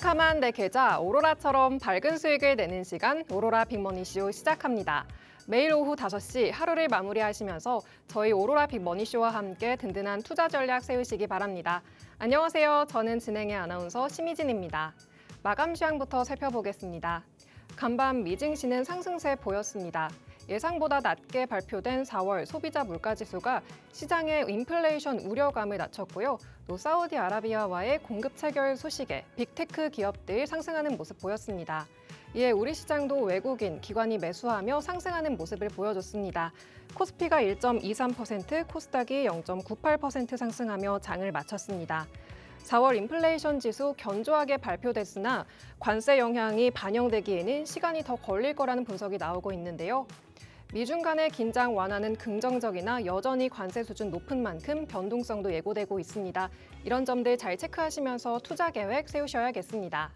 캄캄한 내 계좌 오로라처럼 밝은 수익을 내는 시간 오로라 빅머니쇼 시작합니다. 매일 오후 5시 하루를 마무리하시면서 저희 오로라 빅머니쇼와 함께 든든한 투자 전략 세우시기 바랍니다. 안녕하세요. 저는 진행의 아나운서 심희진입니다. 마감 시황부터 살펴보겠습니다. 간밤 미증시는 상승세 보였습니다. 예상보다 낮게 발표된 4월 소비자 물가지수가 시장의 인플레이션 우려감을 낮췄고요. 또 사우디아라비아와의 공급 체결 소식에 빅테크 기업들 상승하는 모습 보였습니다. 이에 우리 시장도 외국인, 기관이 매수하며 상승하는 모습을 보여줬습니다. 코스피가 1.23%, 코스닥이 0.98% 상승하며 장을 마쳤습니다. 4월 인플레이션 지수 견조하게 발표됐으나 관세 영향이 반영되기에는 시간이 더 걸릴 거라는 분석이 나오고 있는데요. 미중 간의 긴장 완화는 긍정적이나 여전히 관세 수준 높은 만큼 변동성도 예고되고 있습니다. 이런 점들 잘 체크하시면서 투자 계획 세우셔야겠습니다.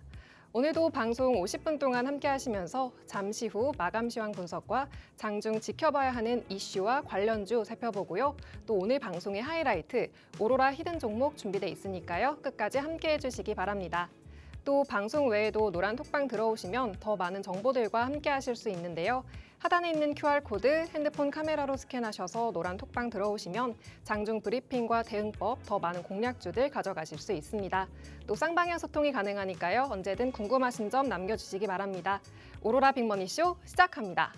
오늘도 방송 50분 동안 함께 하시면서 잠시 후 마감 시황 분석과 장중 지켜봐야 하는 이슈와 관련주 살펴보고요. 또 오늘 방송의 하이라이트, 오로라 히든 종목 준비돼 있으니까요. 끝까지 함께 해주시기 바랍니다. 또 방송 외에도 노란 톡방 들어오시면 더 많은 정보들과 함께 하실 수 있는데요. 하단에 있는 QR코드 핸드폰 카메라로 스캔하셔서 노란 톡방 들어오시면 장중 브리핑과 대응법, 더 많은 공략주들 가져가실 수 있습니다. 또 쌍방향 소통이 가능하니까요. 언제든 궁금하신 점 남겨주시기 바랍니다. 오로라 빅머니쇼 시작합니다.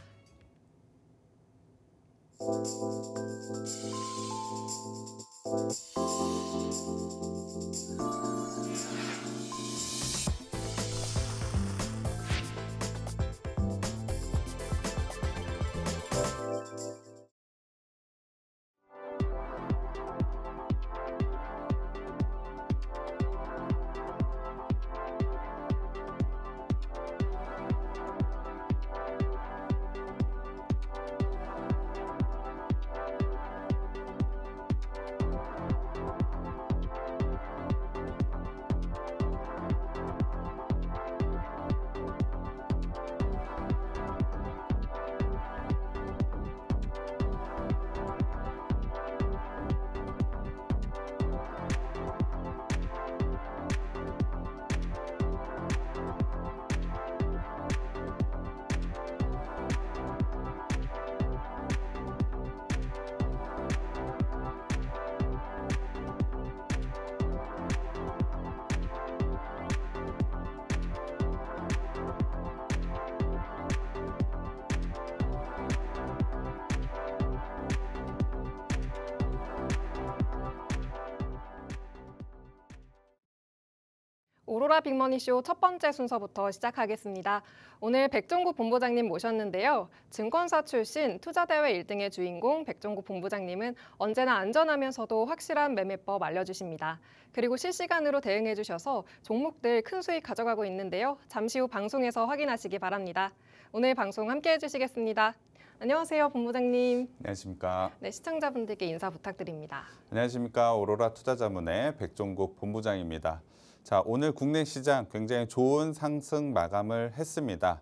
오로라 빅머니쇼 첫 번째 순서부터 시작하겠습니다. 오늘 백종국 본부장님 모셨는데요. 증권사 출신 투자대회 1등의 주인공 백종국 본부장님은 언제나 안전하면서도 확실한 매매법 알려주십니다. 그리고 실시간으로 대응해 주셔서 종목들 큰 수익 가져가고 있는데요. 잠시 후 방송에서 확인하시기 바랍니다. 오늘 방송 함께 해주시겠습니다. 안녕하세요, 본부장님. 안녕하십니까. 네, 시청자분들께 인사 부탁드립니다. 안녕하십니까. 오로라 투자자문의 백종국 본부장입니다. 자, 오늘 국내 시장 굉장히 좋은 상승 마감을 했습니다.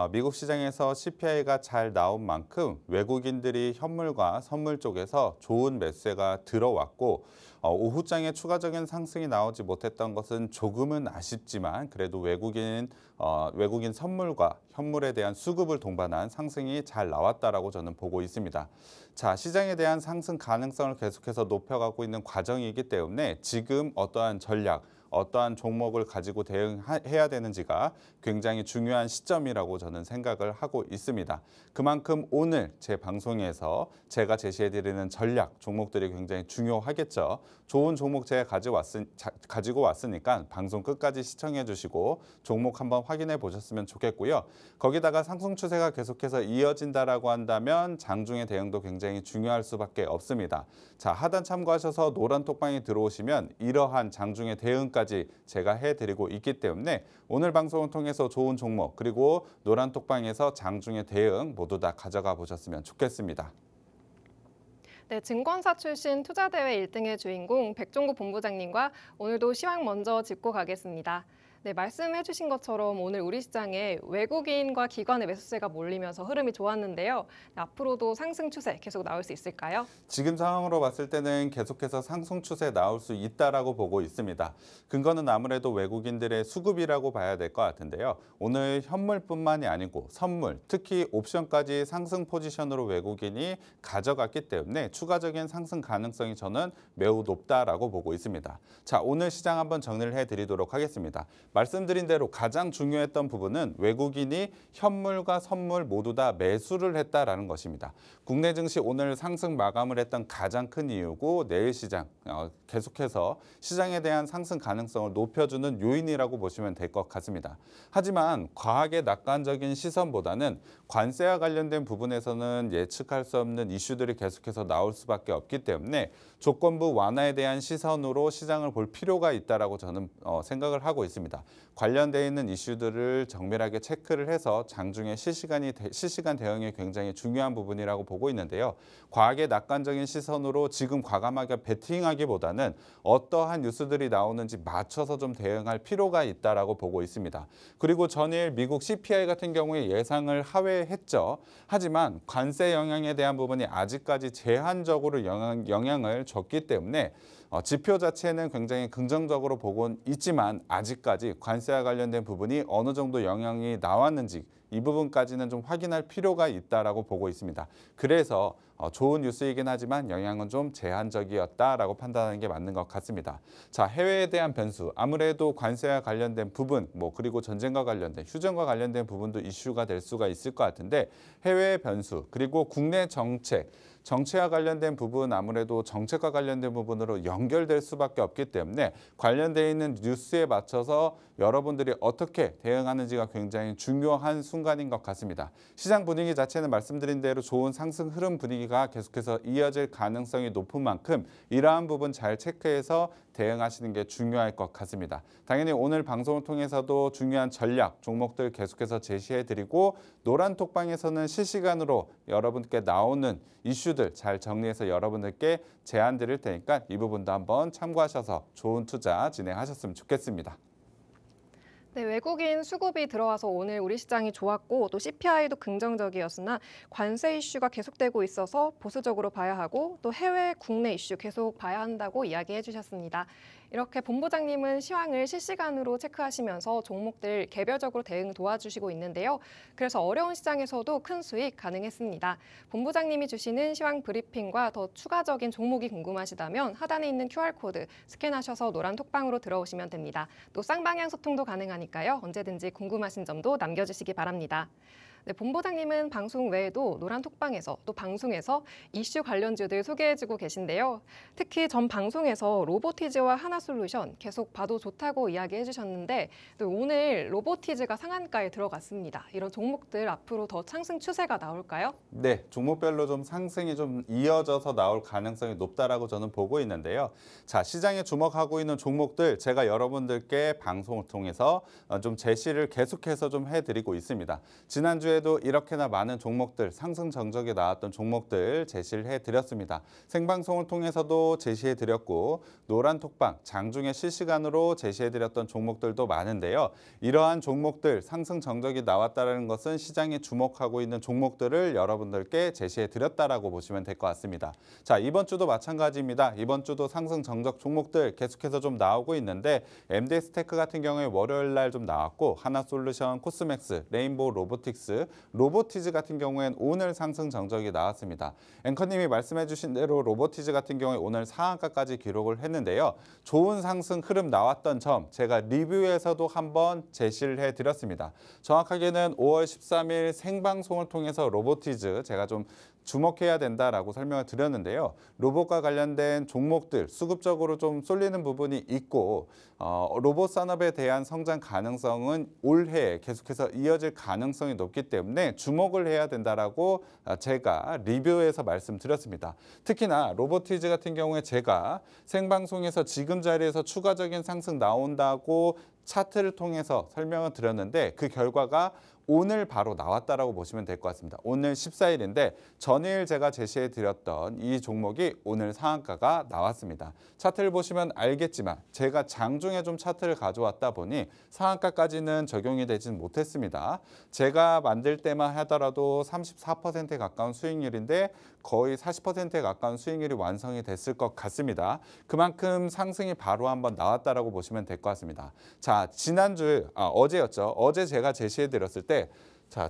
미국 시장에서 CPI가 잘 나온 만큼 외국인들이 현물과 선물 쪽에서 좋은 매수세가 들어왔고 오후장에 추가적인 상승이 나오지 못했던 것은 조금은 아쉽지만 그래도 외국인 선물과 현물에 대한 수급을 동반한 상승이 잘 나왔다라고 저는 보고 있습니다. 자, 시장에 대한 상승 가능성을 계속해서 높여가고 있는 과정이기 때문에 지금 어떠한 전략, 어떠한 종목을 가지고 대응해야 되는지가 굉장히 중요한 시점이라고 저는 생각을 하고 있습니다. 그만큼 오늘 제 방송에서 제가 제시해드리는 전략, 종목들이 굉장히 중요하겠죠. 좋은 종목 제가 가지고 왔으니까 방송 끝까지 시청해 주시고 종목 한번 확인해 보셨으면 좋겠고요. 거기다가 상승 추세가 계속해서 이어진다라고 한다면 장중의 대응도 굉장히 중요할 수밖에 없습니다. 자, 하단 참고하셔서 노란 톡방에 들어오시면 이러한 장중의 대응까지 제가 해드리고 있기 때문에 오늘 방송을 통해서 좋은 종목 그리고 노란 톡방에서 장중의 대응 모두 다 가져가 보셨으면 좋겠습니다. 네, 증권사 출신 투자대회 1등의 주인공 백종국 본부장님과 오늘도 시황 먼저 짚고 가겠습니다. 네, 말씀해 주신 것처럼 오늘 우리 시장에 외국인과 기관의 매수세가 몰리면서 흐름이 좋았는데요. 네, 앞으로도 상승 추세 계속 나올 수 있을까요? 지금 상황으로 봤을 때는 계속해서 상승 추세 나올 수 있다라고 보고 있습니다. 근거는 아무래도 외국인들의 수급이라고 봐야 될 것 같은데요. 오늘 현물뿐만이 아니고 선물, 특히 옵션까지 상승 포지션으로 외국인이 가져갔기 때문에 추가적인 상승 가능성이 저는 매우 높다라고 보고 있습니다. 자, 오늘 시장 한번 정리를 해드리도록 하겠습니다. 말씀드린 대로 가장 중요했던 부분은 외국인이 현물과 선물 모두 다 매수를 했다라는 것입니다. 국내 증시 오늘 상승 마감을 했던 가장 큰 이유고 내일 시장 계속해서 시장에 대한 상승 가능성을 높여주는 요인이라고 보시면 될 것 같습니다. 하지만 과하게 낙관적인 시선보다는 관세와 관련된 부분에서는 예측할 수 없는 이슈들이 계속해서 나올 수밖에 없기 때문에 조건부 완화에 대한 시선으로 시장을 볼 필요가 있다라고 저는 생각을 하고 있습니다. 관련되어 있는 이슈들을 정밀하게 체크를 해서 장중에 실시간 대응이 굉장히 중요한 부분이라고 보고 있는데요. 과하게 낙관적인 시선으로 지금 과감하게 베팅하기보다는 어떠한 뉴스들이 나오는지 맞춰서 좀 대응할 필요가 있다라고 보고 있습니다. 그리고 전일 미국 CPI 같은 경우에 예상을 하회했죠. 하지만 관세 영향에 대한 부분이 아직까지 제한적으로 영향을 줬기 때문에 지표 자체는 굉장히 긍정적으로 보곤 있지만 아직까지 관세와 관련된 부분이 어느 정도 영향이 나왔는지 이 부분까지는 좀 확인할 필요가 있다라고 보고 있습니다. 그래서 좋은 뉴스이긴 하지만 영향은 좀 제한적이었다라고 판단하는 게 맞는 것 같습니다. 자, 해외에 대한 변수, 아무래도 관세와 관련된 부분, 그리고 전쟁과 관련된, 휴전과 관련된 부분도 이슈가 될 수가 있을 것 같은데 해외 변수, 그리고 국내 정체와 관련된 부분 아무래도 정책과 관련된 부분으로 연결될 수밖에 없기 때문에 관련되어 있는 뉴스에 맞춰서 여러분들이 어떻게 대응하는지가 굉장히 중요한 순간인 것 같습니다. 시장 분위기 자체는 말씀드린 대로 좋은 상승 흐름 분위기가 계속해서 이어질 가능성이 높은 만큼 이러한 부분 잘 체크해서 대응하시는 게 중요할 것 같습니다. 당연히 오늘 방송을 통해서도 중요한 전략, 종목들 계속해서 제시해드리고 노란톡방에서는 실시간으로 여러분께 나오는 이슈들 잘 정리해서 여러분들께 제안 드릴 테니까 이 부분도 한번 참고하셔서 좋은 투자 진행하셨으면 좋겠습니다. 네, 외국인 수급이 들어와서 오늘 우리 시장이 좋았고 또 CPI도 긍정적이었으나 관세 이슈가 계속되고 있어서 보수적으로 봐야 하고 또 해외 국내 이슈 계속 봐야 한다고 이야기해 주셨습니다. 이렇게 본부장님은 시황을 실시간으로 체크하시면서 종목들 개별적으로 대응 도와주시고 있는데요. 그래서 어려운 시장에서도 큰 수익 가능했습니다. 본부장님이 주시는 시황 브리핑과 더 추가적인 종목이 궁금하시다면 하단에 있는 QR코드 스캔하셔서 노란 톡방으로 들어오시면 됩니다. 또 쌍방향 소통도 가능하니까요. 언제든지 궁금하신 점도 남겨주시기 바랍니다. 네, 본부장님은 방송 외에도 노란 톡방에서 또 방송에서 이슈 관련주들 소개해주고 계신데요. 특히 전 방송에서 로보티즈와 하나솔루션 계속 봐도 좋다고 이야기해 주셨는데 또 오늘 로보티즈가 상한가에 들어갔습니다. 이런 종목들 앞으로 더 상승 추세가 나올까요? 네, 종목별로 좀 상승이 좀 이어져서 나올 가능성이 높다라고 저는 보고 있는데요. 자, 시장에 주목하고 있는 종목들 제가 여러분들께 방송을 통해서 좀 제시를 계속해서 좀 해드리고 있습니다. 지난주에도 이렇게나 많은 종목들, 상승 정적이 나왔던 종목들 제시를 해드렸습니다. 생방송을 통해서도 제시해드렸고 노란 톡방, 장중에 실시간으로 제시해드렸던 종목들도 많은데요. 이러한 종목들, 상승 정적이 나왔다는 것은 시장에 주목하고 있는 종목들을 여러분들께 제시해드렸다라고 보시면 될 것 같습니다. 자, 이번 주도 마찬가지입니다. 이번 주도 상승 정적 종목들 계속해서 좀 나오고 있는데 MD스테크 같은 경우에 월요일 날 좀 나왔고 하나솔루션, 코스맥스, 레인보우 로보틱스, 로보티즈 같은 경우엔 오늘 상승 정적이 나왔습니다. 앵커님이 말씀해 주신 대로 로보티즈 같은 경우에 오늘 상한가까지 기록을 했는데요. 좋은 상승 흐름 나왔던 점 제가 리뷰에서도 한번 제시를 해드렸습니다. 정확하게는 5월 13일 생방송을 통해서 로보티즈 제가 좀 주목해야 된다라고 설명을 드렸는데요. 로봇과 관련된 종목들 수급적으로 좀 쏠리는 부분이 있고 로봇 산업에 대한 성장 가능성은 올해 계속해서 이어질 가능성이 높기 때문에 주목을 해야 된다라고 제가 리뷰에서 말씀드렸습니다. 특히나 로보티즈 같은 경우에 제가 생방송에서 지금 자리에서 추가적인 상승 나온다고 차트를 통해서 설명을 드렸는데 그 결과가 오늘 바로 나왔다라고 보시면 될 것 같습니다. 오늘 14일인데 전일 제가 제시해 드렸던 이 종목이 오늘 상한가가 나왔습니다. 차트를 보시면 알겠지만 제가 장중에 좀 차트를 가져왔다 보니 상한가까지는 적용이 되진 못했습니다. 제가 만들 때만 하더라도 34%에 가까운 수익률인데 거의 40%에 가까운 수익률이 완성이 됐을 것 같습니다. 그만큼 상승이 바로 한번 나왔다라고 보시면 될 것 같습니다. 자, 어제였죠. 어제 제가 제시해 드렸을 때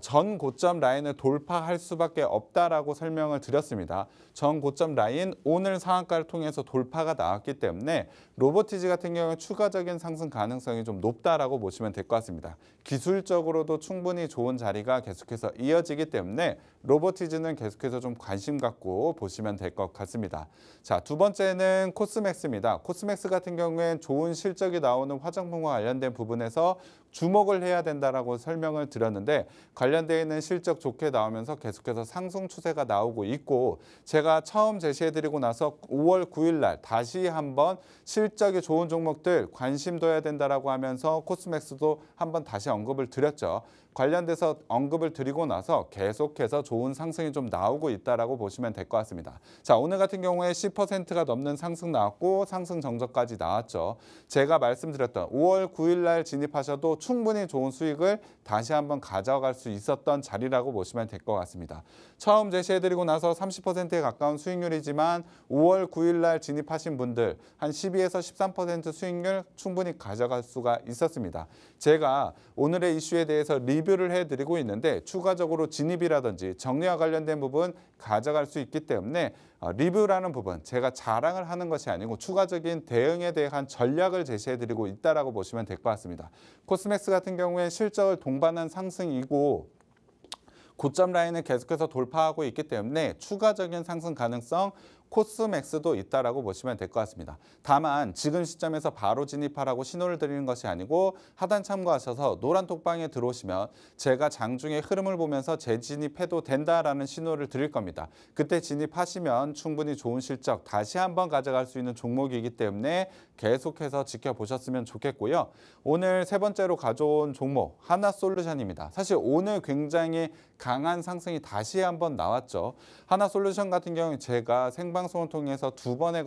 전 고점 라인을 돌파할 수밖에 없다라고 설명을 드렸습니다. 전 고점 라인 오늘 상한가를 통해서 돌파가 나왔기 때문에 로보티지 같은 경우에 추가적인 상승 가능성이 좀 높다라고 보시면 될 것 같습니다. 기술적으로도 충분히 좋은 자리가 계속해서 이어지기 때문에 로보티지는 계속해서 좀 관심 갖고 보시면 될 것 같습니다. 자, 두 번째는 코스맥스입니다. 코스맥스 같은 경우엔 좋은 실적이 나오는 화장품과 관련된 부분에서 주목을 해야 된다라고 설명을 드렸는데 관련되어 있는 실적 좋게 나오면서 계속해서 상승 추세가 나오고 있고 제가 처음 제시해드리고 나서 5월 9일 날 다시 한번 실적이 좋은 종목들 관심 둬야 된다라고 하면서 코스맥스도 한번 다시 언급을 드렸죠. 관련돼서 언급을 드리고 나서 계속해서 좋은 상승이 좀 나오고 있다라고 보시면 될 것 같습니다. 자, 오늘 같은 경우에 10%가 넘는 상승 나왔고 상승 정적까지 나왔죠. 제가 말씀드렸던 5월 9일 날 진입하셔도 충분히 좋은 수익을 다시 한번 가져갈 수 있었던 자리라고 보시면 될 것 같습니다. 처음 제시해드리고 나서 30%에 가까운 수익률이지만 5월 9일 날 진입하신 분들 한 12에서 13% 수익률 충분히 가져갈 수가 있었습니다. 제가 오늘의 이슈에 대해서 리뷰를 해드리고 있는데 추가적으로 진입이라든지 정리와 관련된 부분 가져갈 수 있기 때문에 리뷰라는 부분 제가 자랑을 하는 것이 아니고 추가적인 대응에 대한 전략을 제시해드리고 있다라고 보시면 될 것 같습니다. 코스맥스 같은 경우에 실적을 동반한 상승이고 고점 라인을 계속해서 돌파하고 있기 때문에 추가적인 상승 가능성 코스맥스도 있다라고 보시면 될 것 같습니다. 다만 지금 시점에서 바로 진입하라고 신호를 드리는 것이 아니고 하단 참고하셔서 노란 톡방에 들어오시면 제가 장중의 흐름을 보면서 재진입해도 된다라는 신호를 드릴 겁니다. 그때 진입하시면 충분히 좋은 실적 다시 한번 가져갈 수 있는 종목이기 때문에 계속해서 지켜보셨으면 좋겠고요. 오늘 세 번째로 가져온 종목 하나솔루션입니다. 사실 오늘 굉장히 강한 상승이 다시 한번 나왔죠. 하나솔루션 같은 경우는 제가 생방송을 통해서 두 번에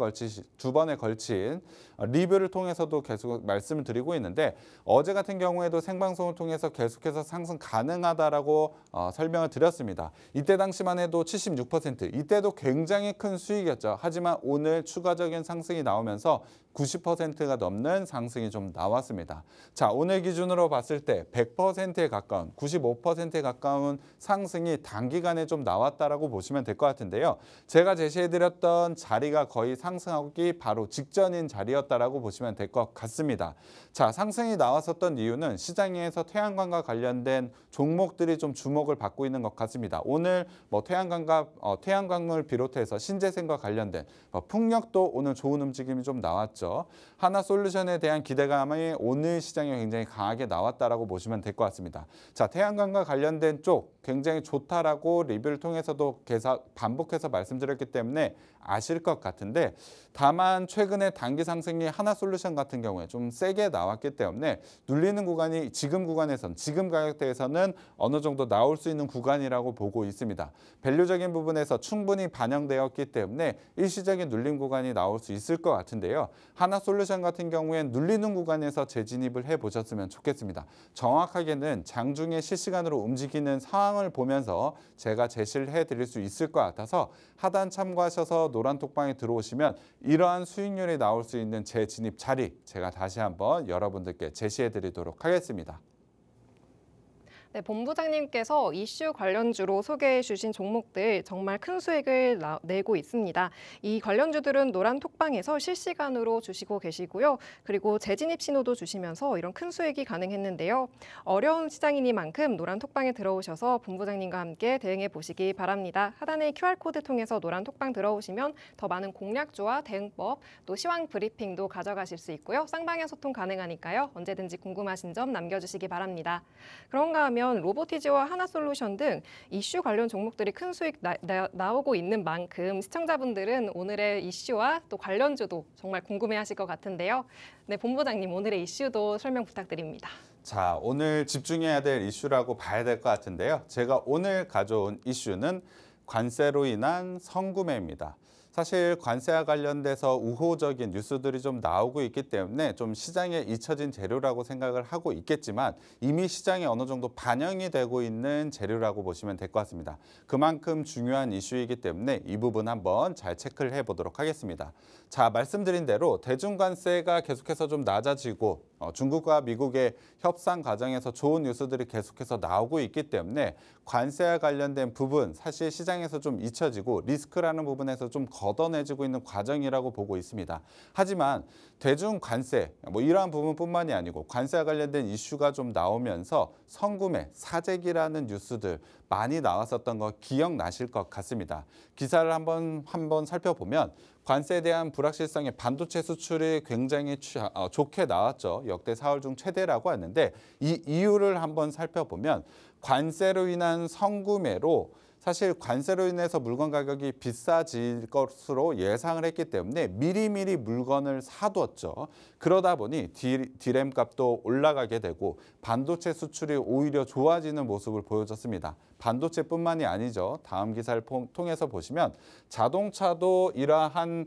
걸친 리뷰를 통해서도 계속 말씀을 드리고 있는데 어제 같은 경우에도 생방송을 통해서 계속해서 상승 가능하다라고 설명을 드렸습니다. 이때 당시만 해도 76%, 이때도 굉장히 큰 수익이었죠. 하지만 오늘 추가적인 상승이 나오면서 90%가 넘는 상승이 좀 나왔습니다. 자, 오늘 기준으로 봤을 때 100%에 가까운 95%에 가까운 상승이 단기간에 좀 나왔다라고 보시면 될 것 같은데요. 제가 제시해드렸던 자리가 거의 상승하기 바로 직전인 자리였다라고 보시면 될 것 같습니다. 자, 상승이 나왔었던 이유는 시장에서 태양광과 관련된 종목들이 좀 주목을 받고 있는 것 같습니다. 오늘 태양광을 비롯해서 신재생과 관련된 풍력도 오늘 좋은 움직임이 좀 나왔죠. 하나솔루션에 대한 기대감이 오늘 시장에 굉장히 강하게 나왔다라고 보시면 될 것 같습니다. 자, 태양광과 관련된 쪽 굉장히 좋다라고 리뷰를 통해서도 계속 반복해서 말씀드렸기 때문에 아실 것 같은데 다만 최근에 단기 상승이 하나솔루션 같은 경우에 좀 세게 나왔기 때문에 눌리는 구간이 지금 가격대에서는 어느 정도 나올 수 있는 구간이라고 보고 있습니다. 밸류적인 부분에서 충분히 반영되었기 때문에 일시적인 눌림 구간이 나올 수 있을 것 같은데요. 하나솔루션 같은 경우엔 눌리는 구간에서 재진입을 해보셨으면 좋겠습니다. 정확하게는 장중에 실시간으로 움직이는 상황을 보면서 제가 제시를 해드릴 수 있을 것 같아서 하단 참고하셔서 노란 톡방에 들어오시면 이러한 수익률이 나올 수 있는 재진입 자리 제가 다시 한번 여러분들께 제시해드리도록 하겠습니다. 네, 본부장님께서 이슈 관련주로 소개해 주신 종목들 정말 큰 수익을 내고 있습니다. 이 관련주들은 노란 톡방에서 실시간으로 주시고 계시고요. 그리고 재진입 신호도 주시면서 이런 큰 수익이 가능했는데요. 어려운 시장이니만큼 노란 톡방에 들어오셔서 본부장님과 함께 대응해 보시기 바랍니다. 하단의 QR코드 통해서 노란 톡방 들어오시면 더 많은 공략주와 대응법, 또 시황 브리핑도 가져가실 수 있고요. 쌍방향 소통 가능하니까요. 언제든지 궁금하신 점 남겨주시기 바랍니다. 그런가 하면 그렇다면 로보티지와 하나솔루션 등 이슈 관련 종목들이 큰 수익 나오고 있는 만큼 시청자분들은 오늘의 이슈와 또 관련주도 정말 궁금해하실 것 같은데요. 네, 본부장님 오늘의 이슈도 설명 부탁드립니다. 자, 오늘 집중해야 될 이슈라고 봐야 될 것 같은데요. 제가 오늘 가져온 이슈는 관세로 인한 선구매입니다. 사실 관세와 관련돼서 우호적인 뉴스들이 좀 나오고 있기 때문에 좀 시장에 잊혀진 재료라고 생각을 하고 있겠지만 이미 시장에 어느 정도 반영이 되고 있는 재료라고 보시면 될 것 같습니다. 그만큼 중요한 이슈이기 때문에 이 부분 한번 잘 체크를 해보도록 하겠습니다. 자, 말씀드린 대로 대중관세가 계속해서 좀 낮아지고 중국과 미국의 협상 과정에서 좋은 뉴스들이 계속해서 나오고 있기 때문에 관세와 관련된 부분 사실 시장에서 좀 잊혀지고 리스크라는 부분에서 좀 걷어내지고 있는 과정이라고 보고 있습니다. 하지만 대중관세 이러한 부분뿐만이 아니고 관세와 관련된 이슈가 좀 나오면서 선구매, 사재기라는 뉴스들 많이 나왔었던 거 기억나실 것 같습니다. 기사를 한번 살펴보면 관세에 대한 불확실성의 반도체 수출이 굉장히 좋게 나왔죠. 역대 4월 중 최대라고 하는데 이 이유를 한번 살펴보면 관세로 인한 선구매로 사실 관세로 인해서 물건 가격이 비싸질 것으로 예상을 했기 때문에 미리미리 물건을 사두었죠. 그러다 보니 디램 값도 올라가게 되고 반도체 수출이 오히려 좋아지는 모습을 보여줬습니다. 반도체뿐만이 아니죠. 다음 기사를 통해서 보시면 자동차도 이러한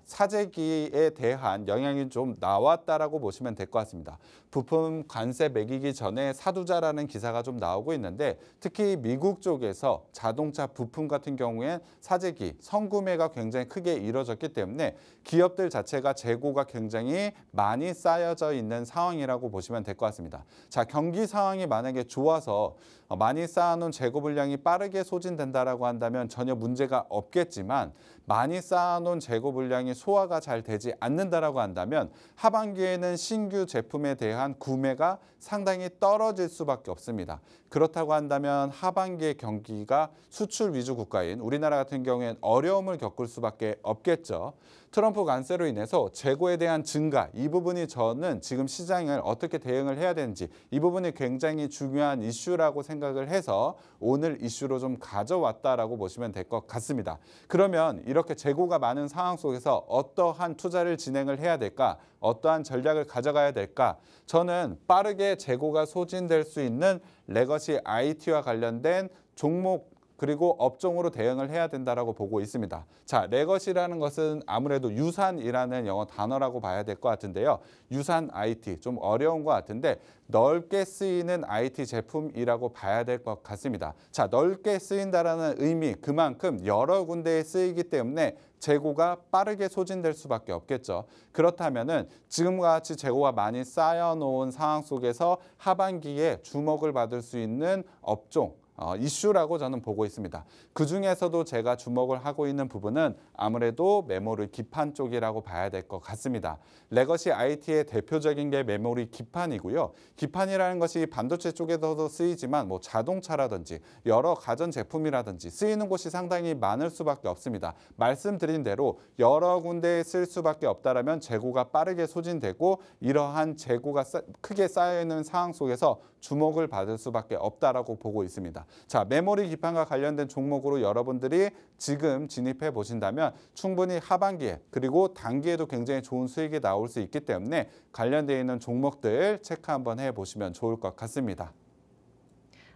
사재기에 대한 영향이 좀 나왔다라고 보시면 될 것 같습니다. 부품 관세 매기기 전에 사두자라는 기사가 좀 나오고 있는데 특히 미국 쪽에서 자동차 부품 같은 경우엔 사재기, 선구매가 굉장히 크게 이루어졌기 때문에 기업들 자체가 재고가 굉장히 많이 쌓여져 있는 상황이라고 보시면 될 것 같습니다. 자, 경기 상황이 만약에 좋아서 많이 쌓아놓은 재고 물량이 빠르게 소진된다라고 한다면 전혀 문제가 없겠지만 많이 쌓아놓은 재고 물량이 소화가 잘 되지 않는다라고 한다면 하반기에는 신규 제품에 대한 구매가 상당히 떨어질 수밖에 없습니다. 그렇다고 한다면 하반기의 경기가 수출 위주 국가인 우리나라 같은 경우에는 어려움을 겪을 수밖에 없겠죠. 트럼프 관세로 인해서 재고에 대한 증가, 이 부분이 저는 지금 시장을 어떻게 대응을 해야 되는지 이 부분이 굉장히 중요한 이슈라고 생각을 해서 오늘 이슈로 좀 가져왔다라고 보시면 될 것 같습니다. 그러면 이렇게 재고가 많은 상황 속에서 어떠한 투자를 진행을 해야 될까? 어떠한 전략을 가져가야 될까? 저는 빠르게 재고가 소진될 수 있는 레거시 IT와 관련된 종목 그리고 업종으로 대응을 해야 된다라고 보고 있습니다. 자, 레거시라는 것은 아무래도 유산이라는 영어 단어라고 봐야 될 것 같은데요. 유산 IT, 좀 어려운 것 같은데 넓게 쓰이는 IT 제품이라고 봐야 될 것 같습니다. 자, 넓게 쓰인다라는 의미, 그만큼 여러 군데에 쓰이기 때문에 재고가 빠르게 소진될 수밖에 없겠죠. 그렇다면은 지금과 같이 재고가 많이 쌓여놓은 상황 속에서 하반기에 주목을 받을 수 있는 업종, 이슈라고 저는 보고 있습니다. 그중에서도 제가 주목을 하고 있는 부분은 아무래도 메모리 기판 쪽이라고 봐야 될 것 같습니다. 레거시 IT의 대표적인 게 메모리 기판이고요. 기판이라는 것이 반도체 쪽에서도 쓰이지만 자동차라든지 여러 가전제품이라든지 쓰이는 곳이 상당히 많을 수밖에 없습니다. 말씀드린 대로 여러 군데에 쓸 수밖에 없다라면 재고가 빠르게 소진되고 이러한 재고가 크게 쌓여있는 상황 속에서 주목을 받을 수밖에 없다라고 보고 있습니다. 자, 메모리 기판과 관련된 종목으로 여러분들이 지금 진입해 보신다면 충분히 하반기에 그리고 단기에도 굉장히 좋은 수익이 나올 수 있기 때문에 관련되어 있는 종목들 체크 한번 해보시면 좋을 것 같습니다.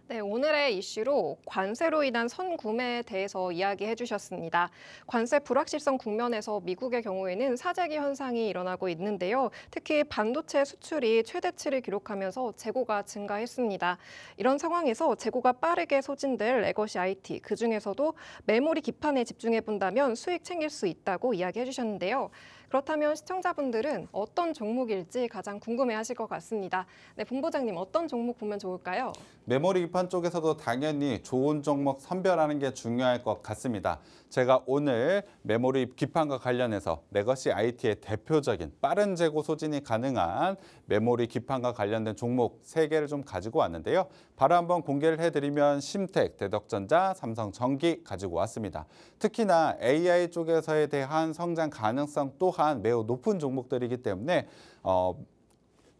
네, 오늘의 이슈로 관세로 인한 선구매에 대해서 이야기해 주셨습니다. 관세 불확실성 국면에서 미국의 경우에는 사재기 현상이 일어나고 있는데요. 특히 반도체 수출이 최대치를 기록하면서 재고가 증가했습니다. 이런 상황에서 재고가 빠르게 소진될 레거시 IT, 그중에서도 메모리 기판에 집중해 본다면 수익 챙길 수 있다고 이야기해 주셨는데요. 그렇다면 시청자분들은 어떤 종목일지 가장 궁금해하실 것 같습니다. 네, 본부장님 어떤 종목 보면 좋을까요? 메모리 기판 쪽에서도 당연히 좋은 종목 선별하는 게 중요할 것 같습니다. 제가 오늘 메모리 기판과 관련해서 레거시 IT의 대표적인 빠른 재고 소진이 가능한 메모리 기판과 관련된 종목 3개를 좀 가지고 왔는데요. 바로 한번 공개를 해드리면 심텍, 대덕전자, 삼성전기 가지고 왔습니다. 특히나 AI 쪽에서에 대한 성장 가능성 또한 매우 높은 종목들이기 때문에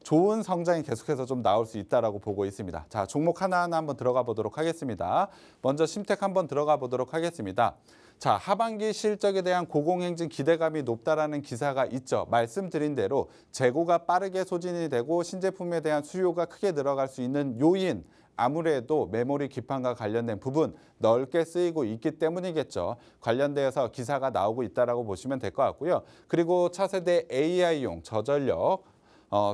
좋은 성장이 계속해서 좀 나올 수 있다라고 보고 있습니다. 자, 종목 하나하나 한번 들어가 보도록 하겠습니다. 먼저 심텍 한번 들어가 보도록 하겠습니다. 자, 하반기 실적에 대한 고공행진 기대감이 높다라는 기사가 있죠. 말씀드린 대로 재고가 빠르게 소진이 되고 신제품에 대한 수요가 크게 늘어갈 수 있는 요인, 아무래도 메모리 기판과 관련된 부분 넓게 쓰이고 있기 때문이겠죠. 관련돼서 기사가 나오고 있다라고 보시면 될 것 같고요. 그리고 차세대 AI용 저전력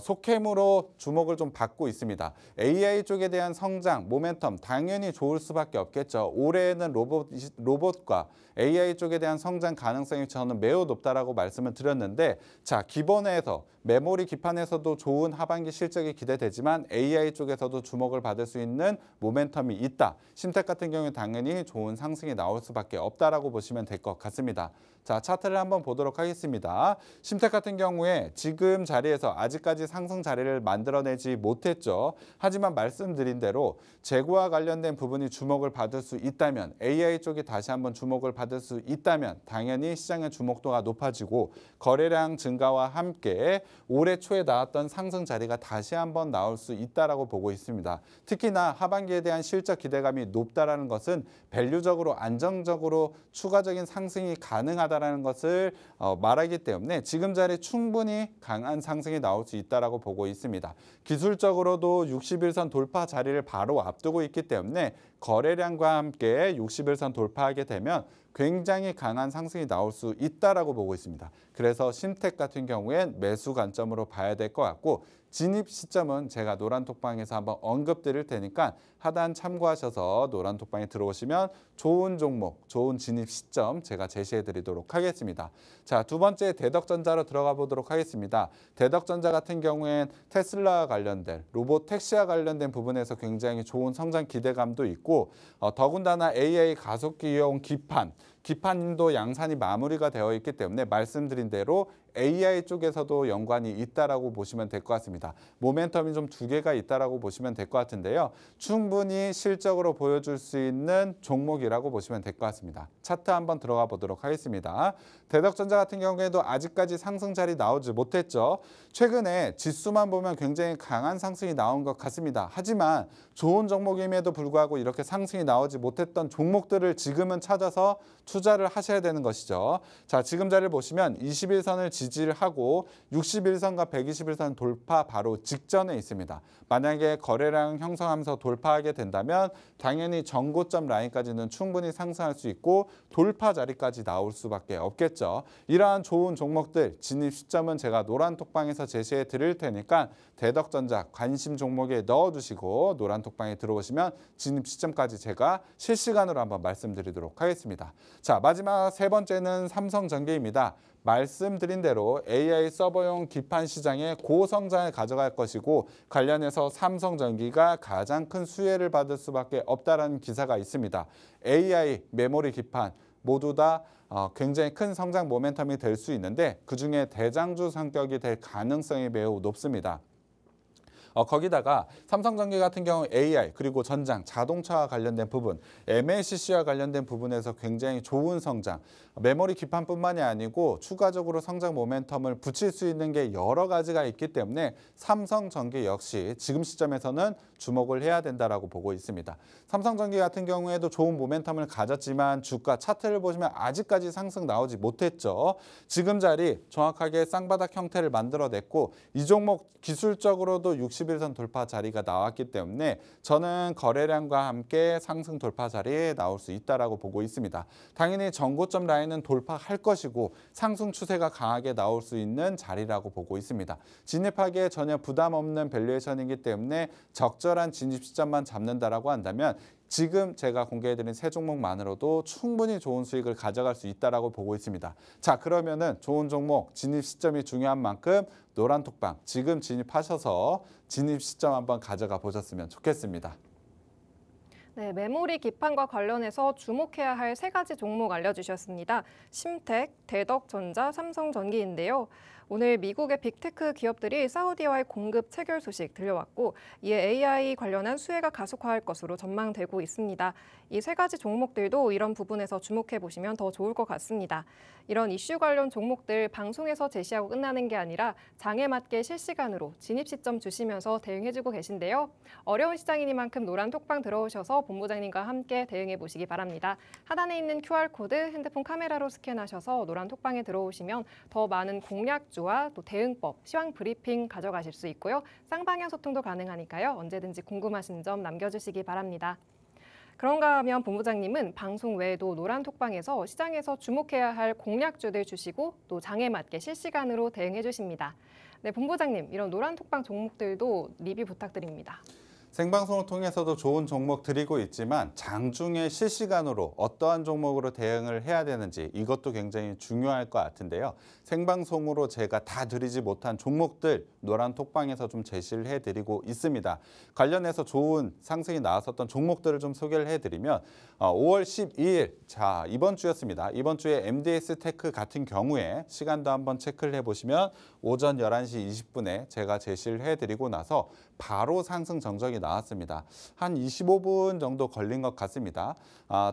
속햄으로 주목을 좀 받고 있습니다. AI 쪽에 대한 성장, 모멘텀 당연히 좋을 수밖에 없겠죠. 올해에는 로봇과 AI 쪽에 대한 성장 가능성이 저는 매우 높다라고 말씀을 드렸는데, 자, 기본에서 메모리 기판에서도 좋은 하반기 실적이 기대되지만 AI 쪽에서도 주목을 받을 수 있는 모멘텀이 있다. 심텍 같은 경우에 당연히 좋은 상승이 나올 수밖에 없다라고 보시면 될 것 같습니다. 자, 차트를 한번 보도록 하겠습니다. 심텍 같은 경우에 지금 자리에서 아직까지 상승 자리를 만들어내지 못했죠. 하지만 말씀드린 대로 재고와 관련된 부분이 주목을 받을 수 있다면, AI 쪽이 다시 한번 주목을 받을 수 있다면 당연히 시장의 주목도가 높아지고 거래량 증가와 함께 올해 초에 나왔던 상승 자리가 다시 한번 나올 수 있다라고 보고 있습니다. 특히나 하반기에 대한 실적 기대감이 높다라는 것은 밸류적으로 안정적으로 추가적인 상승이 가능하다라는 것을 말하기 때문에 지금 자리 충분히 강한 상승이 나올 수 있다라고 보고 있습니다. 기술적으로도 61선 돌파 자리를 바로 앞두고 있기 때문에 거래량과 함께 61선 돌파하게 되면 굉장히 강한 상승이 나올 수 있다라고 보고 있습니다. 그래서 심텍 같은 경우엔 매수 관점으로 봐야 될 것 같고, 진입 시점은 제가 노란톡방에서 한번 언급드릴 테니까 하단 참고하셔서 노란톡방에 들어오시면 좋은 종목, 좋은 진입 시점 제가 제시해 드리도록 하겠습니다. 자, 두 번째 대덕전자로 들어가 보도록 하겠습니다. 대덕전자 같은 경우엔 테슬라와 관련된 로봇 택시와 관련된 부분에서 굉장히 좋은 성장 기대감도 있고, 더군다나 AI 가속기용 기판도 양산이 마무리가 되어 있기 때문에 말씀드린 대로 AI 쪽에서도 연관이 있다라고 보시면 될 것 같습니다. 모멘텀이 좀 두 개가 있다라고 보시면 될 것 같은데요. 충분히 실적으로 보여줄 수 있는 종목이라고 보시면 될 것 같습니다. 차트 한번 들어가 보도록 하겠습니다. 대덕전자 같은 경우에도 아직까지 상승 자리 나오지 못했죠. 최근에 지수만 보면 굉장히 강한 상승이 나온 것 같습니다. 하지만 좋은 종목임에도 불구하고 이렇게 상승이 나오지 못했던 종목들을 지금은 찾아서 투자를 하셔야 되는 것이죠. 자, 지금 자리를 보시면 21선을 지지를 하고 61선과 121선 돌파 바로 직전에 있습니다. 만약에 거래량 형성하면서 돌파하게 된다면 당연히 전고점 라인까지는 충분히 상승할 수 있고 돌파 자리까지 나올 수밖에 없겠죠. 이러한 좋은 종목들 진입 시점은 제가 노란톡방에서 제시해 드릴 테니까 대덕전자 관심 종목에 넣어두시고 노란톡방에 들어오시면 진입 시점까지 제가 실시간으로 한번 말씀드리도록 하겠습니다. 자, 마지막 세 번째는 삼성전기입니다. 말씀드린 대로 AI 서버용 기판 시장에 고성장을 가져갈 것이고 관련해서 삼성전기가 가장 큰 수혜를 받을 수밖에 없다라는 기사가 있습니다. AI 메모리 기판 모두 다 굉장히 큰 성장 모멘텀이 될 수 있는데 그중에 대장주 성격이 될 가능성이 매우 높습니다. 거기다가 삼성전기 같은 경우 AI 그리고 전장, 자동차와 관련된 부분, MLCC와 관련된 부분에서 굉장히 좋은 성장, 메모리 기판뿐만이 아니고 추가적으로 성장 모멘텀을 붙일 수 있는 게 여러 가지가 있기 때문에 삼성전기 역시 지금 시점에서는 주목을 해야 된다라고 보고 있습니다. 삼성전기 같은 경우에도 좋은 모멘텀을 가졌지만 주가 차트를 보시면 아직까지 상승 나오지 못했죠. 지금 자리 정확하게 쌍바닥 형태를 만들어냈고 이 종목 기술적으로도 61선 돌파 자리가 나왔기 때문에 저는 거래량과 함께 상승 돌파 자리에 나올 수 있다라고 보고 있습니다. 당연히 전고점 라인은 돌파할 것이고 상승 추세가 강하게 나올 수 있는 자리라고 보고 있습니다. 진입하기에 전혀 부담 없는 밸류에이션이기 때문에 적절한 진입 시점만 잡는다라고 한다면 지금 제가 공개해드린 세 종목만으로도 충분히 좋은 수익을 가져갈 수 있다라고 보고 있습니다. 자, 그러면은 좋은 종목 진입 시점이 중요한 만큼 노란톡방 지금 진입하셔서 진입 시점 한번 가져가 보셨으면 좋겠습니다. 네, 메모리 기판과 관련해서 주목해야 할 세 가지 종목 알려주셨습니다. 심텍, 대덕전자, 삼성전기인데요. 오늘 미국의 빅테크 기업들이 사우디와의 공급 체결 소식 들려왔고 이에 AI 관련한 수혜가 가속화할 것으로 전망되고 있습니다. 이 세 가지 종목들도 이런 부분에서 주목해 보시면 더 좋을 것 같습니다. 이런 이슈 관련 종목들 방송에서 제시하고 끝나는 게 아니라 장에 맞게 실시간으로 진입 시점 주시면서 대응해주고 계신데요. 어려운 시장이니만큼 노란 톡방 들어오셔서 본부장님과 함께 대응해 보시기 바랍니다. 하단에 있는 QR코드 핸드폰 카메라로 스캔하셔서 노란 톡방에 들어오시면 더 많은 공략주와 또 대응법, 시황 브리핑 가져가실 수 있고요. 쌍방향 소통도 가능하니까요. 언제든지 궁금하신 점 남겨주시기 바랍니다. 그런가 하면 본부장님은 방송 외에도 노란 톡방에서 시장에서 주목해야 할 공략주들 주시고 또 장에 맞게 실시간으로 대응해 주십니다. 네, 본부장님, 이런 노란 톡방 종목들도 리뷰 부탁드립니다. 생방송을 통해서도 좋은 종목 드리고 있지만 장중에 실시간으로 어떠한 종목으로 대응을 해야 되는지 이것도 굉장히 중요할 것 같은데요. 생방송으로 제가 다 드리지 못한 종목들 노란 톡방에서 좀 제시를 해드리고 있습니다. 관련해서 좋은 상승이 나왔었던 종목들을 좀 소개를 해드리면 5월 12일, 자 이번 주였습니다. 이번 주에 MDS 테크 같은 경우에 시간도 한번 체크를 해보시면 오전 11시 20분에 제가 제시를 해드리고 나서 바로 상승 정적이 나왔습니다. 한 25분 정도 걸린 것 같습니다.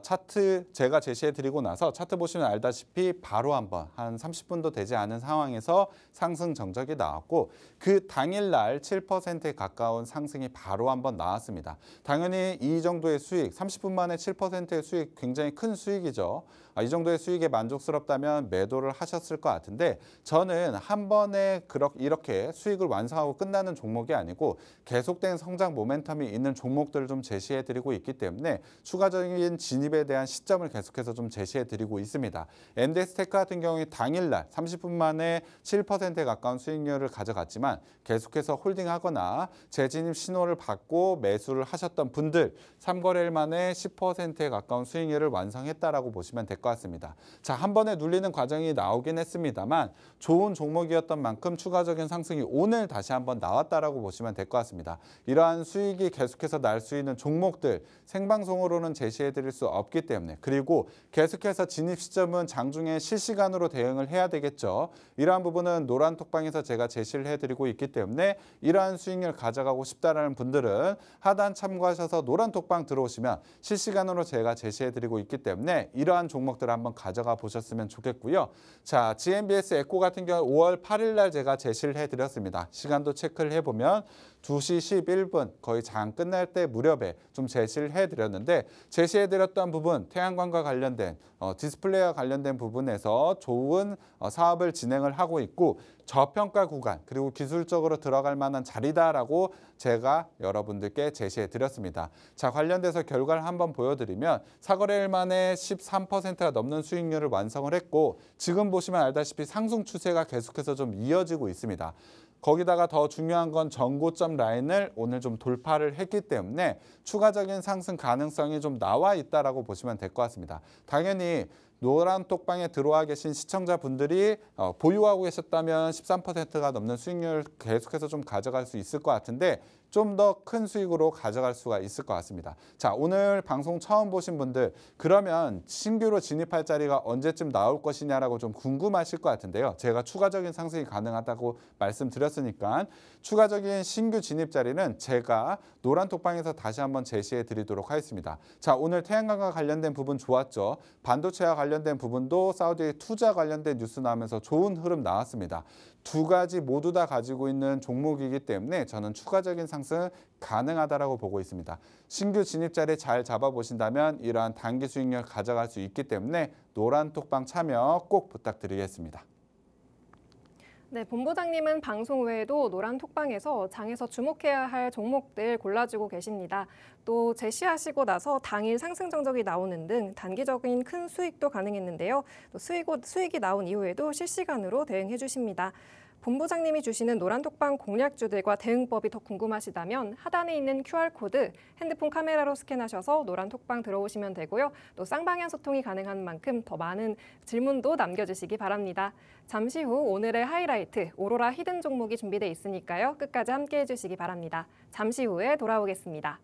차트 제가 제시해드리고 나서 차트 보시면 알다시피 바로 한번 한 30분도 되지 않은 상황에서 상승 정적이 나왔고 그 당일날 7%에 가까운 상승이 바로 한번 나왔습니다. 당연히 이 정도의 수익, 30분 만에 7%의 수익 굉장히 큰 수익이죠. 이 정도의 수익에 만족스럽다면 매도를 하셨을 것 같은데 저는 한 번에 이렇게 수익을 완성하고 끝나는 종목이 아니고 계속된 성장 모멘텀이 있는 종목들을 좀 제시해드리고 있기 때문에 추가적인 진입에 대한 시점을 계속해서 좀 제시해드리고 있습니다. MDS테크 같은 경우에 당일날 30분 만에 7%에 가까운 수익률을 가져갔지만 계속해서 홀딩하거나 재진입 신호를 받고 매수를 하셨던 분들 3거래일 만에 10%에 가까운 수익률을 완성했다라고 보시면 될 것 같습니다. 자, 한 번에 눌리는 과정이 나오긴 했습니다만 좋은 종목이었던 만큼 추가적인 상승이 오늘 다시 한번 나왔다라고 보시면 될 것 같습니다. 이러한 수익이 계속해서 날 수 있는 종목들 생방송으로는 제시해 드릴 수 없기 때문에 그리고 계속해서 진입 시점은 장중에 실시간으로 대응을 해야 되겠죠. 이러한 부분은 노란 톡방에서 제가 제시를 해드리고 있기 때문에 이러한 수익률 가져가고 싶다라는 분들은 하단 참고하셔서 노란 톡방 들어오시면 실시간으로 제가 제시해드리고 있기 때문에 이러한 종목들을 한번 가져가 보셨으면 좋겠고요. 자, GMBS 에코 같은 경우 5월 8일 날 제가 제시를 해드렸습니다. 시간도 체크를 해보면 2시 11분 거의 장 끝날 때 무렵에 좀 제시를 해드렸는데 제시해드렸던 부분 태양광과 관련된 디스플레이와 관련된 부분에서 좋은 사업을 진행을 하고 있고 저평가 구간 그리고 기술적으로 들어갈 만한 자리다라고 제가 여러분들께 제시해 드렸습니다. 자, 관련돼서 결과를 한번 보여드리면 4거래일 만에 13%가 넘는 수익률을 완성을 했고 지금 보시면 알다시피 상승 추세가 계속해서 좀 이어지고 있습니다. 거기다가 더 중요한 건 전고점 라인을 오늘 좀 돌파를 했기 때문에 추가적인 상승 가능성이 좀 나와 있다라고 보시면 될 것 같습니다. 당연히 노란 톡방에 들어와 계신 시청자분들이 보유하고 계셨다면 13%가 넘는 수익률 계속해서 좀 가져갈 수 있을 것 같은데 좀 더 큰 수익으로 가져갈 수가 있을 것 같습니다. 자, 오늘 방송 처음 보신 분들 그러면 신규로 진입할 자리가 언제쯤 나올 것이냐라고 좀 궁금하실 것 같은데요. 제가 추가적인 상승이 가능하다고 말씀드렸으니까 추가적인 신규 진입 자리는 제가 노란 톡방에서 다시 한번 제시해 드리도록 하겠습니다. 자, 오늘 태양광과 관련된 부분 좋았죠. 반도체와 관련된 부분도 사우디의 투자 관련된 뉴스 나오면서 좋은 흐름 나왔습니다. 두 가지 모두 다 가지고 있는 종목이기 때문에 저는 추가적인 상승 가능하다라고 보고 있습니다. 신규 진입 자리 잘 잡아보신다면 이러한 단기 수익률 가져갈 수 있기 때문에 노란 톡방 참여 꼭 부탁드리겠습니다. 네, 본부장님은 방송 외에도 노란 톡방에서 장에서 주목해야 할 종목들 골라주고 계십니다. 또 제시하시고 나서 당일 상승 정적이 나오는 등 단기적인 큰 수익도 가능했는데요. 또 수익이 나온 이후에도 실시간으로 대응해 주십니다. 본부장님이 주시는 노란 톡방 공략주들과 대응법이 더 궁금하시다면 하단에 있는 QR코드 핸드폰 카메라로 스캔하셔서 노란 톡방 들어오시면 되고요. 또 쌍방향 소통이 가능한 만큼 더 많은 질문도 남겨주시기 바랍니다. 잠시 후 오늘의 하이라이트 오로라 히든 종목이 준비되어 있으니까요. 끝까지 함께해 주시기 바랍니다. 잠시 후에 돌아오겠습니다.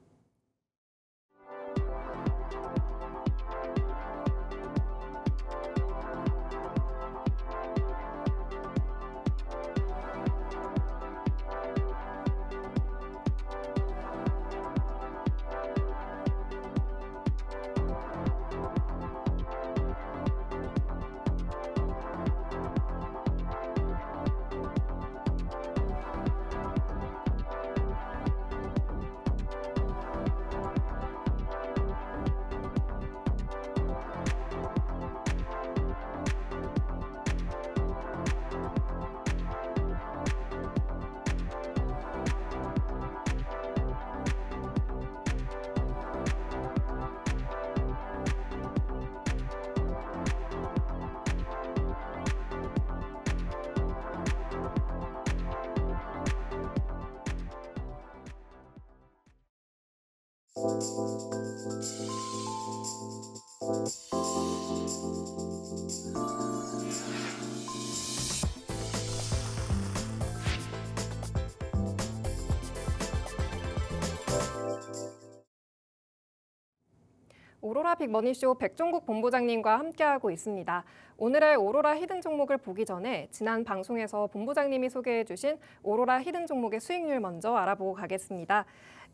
오로라 빅머니쇼 백종국 본부장님과 함께하고 있습니다. 오늘의 오로라 히든 종목을 보기 전에 지난 방송에서 본부장님이 소개해주신 오로라 히든 종목의 수익률 먼저 알아보고 가겠습니다.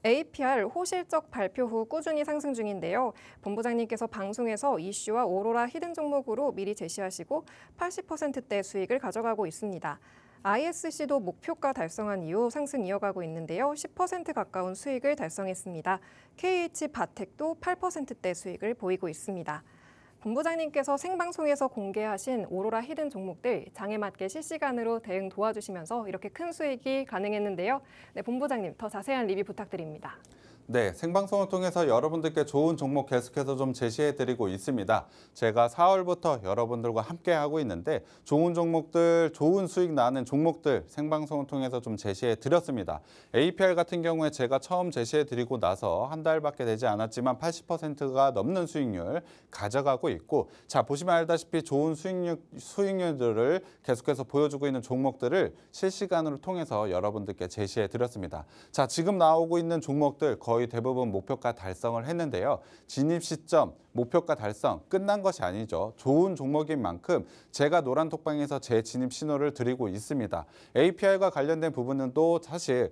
APR 호실적 발표 후 꾸준히 상승 중인데요. 본부장님께서 방송에서 이슈와 오로라 히든 종목으로 미리 제시하시고 80%대 수익을 가져가고 있습니다. ISC도 목표가 달성한 이후 상승 이어가고 있는데요. 10% 가까운 수익을 달성했습니다. KH바텍도 8%대 수익을 보이고 있습니다. 본부장님께서 생방송에서 공개하신 오로라 히든 종목들 장에 맞게 실시간으로 대응 도와주시면서 이렇게 큰 수익이 가능했는데요. 네, 본부장님 더 자세한 리뷰 부탁드립니다. 네, 생방송을 통해서 여러분들께 좋은 종목 계속해서 좀 제시해드리고 있습니다. 제가 4월부터 여러분들과 함께하고 있는데 좋은 종목들, 좋은 수익 나는 종목들 생방송을 통해서 좀 제시해드렸습니다. APR 같은 경우에 제가 처음 제시해드리고 나서 한 달밖에 되지 않았지만 80%가 넘는 수익률 가져가고 있고, 자 보시면 알다시피 좋은 수익률들을 계속해서 보여주고 있는 종목들을 실시간으로 통해서 여러분들께 제시해드렸습니다. 자 지금 나오고 있는 종목들 거의 대부분 목표가 달성을 했는데요. 진입 시점, 목표가 달성 끝난 것이 아니죠. 좋은 종목인 만큼 제가 노란톡방에서 제 진입 신호를 드리고 있습니다. APR과 관련된 부분은 또 사실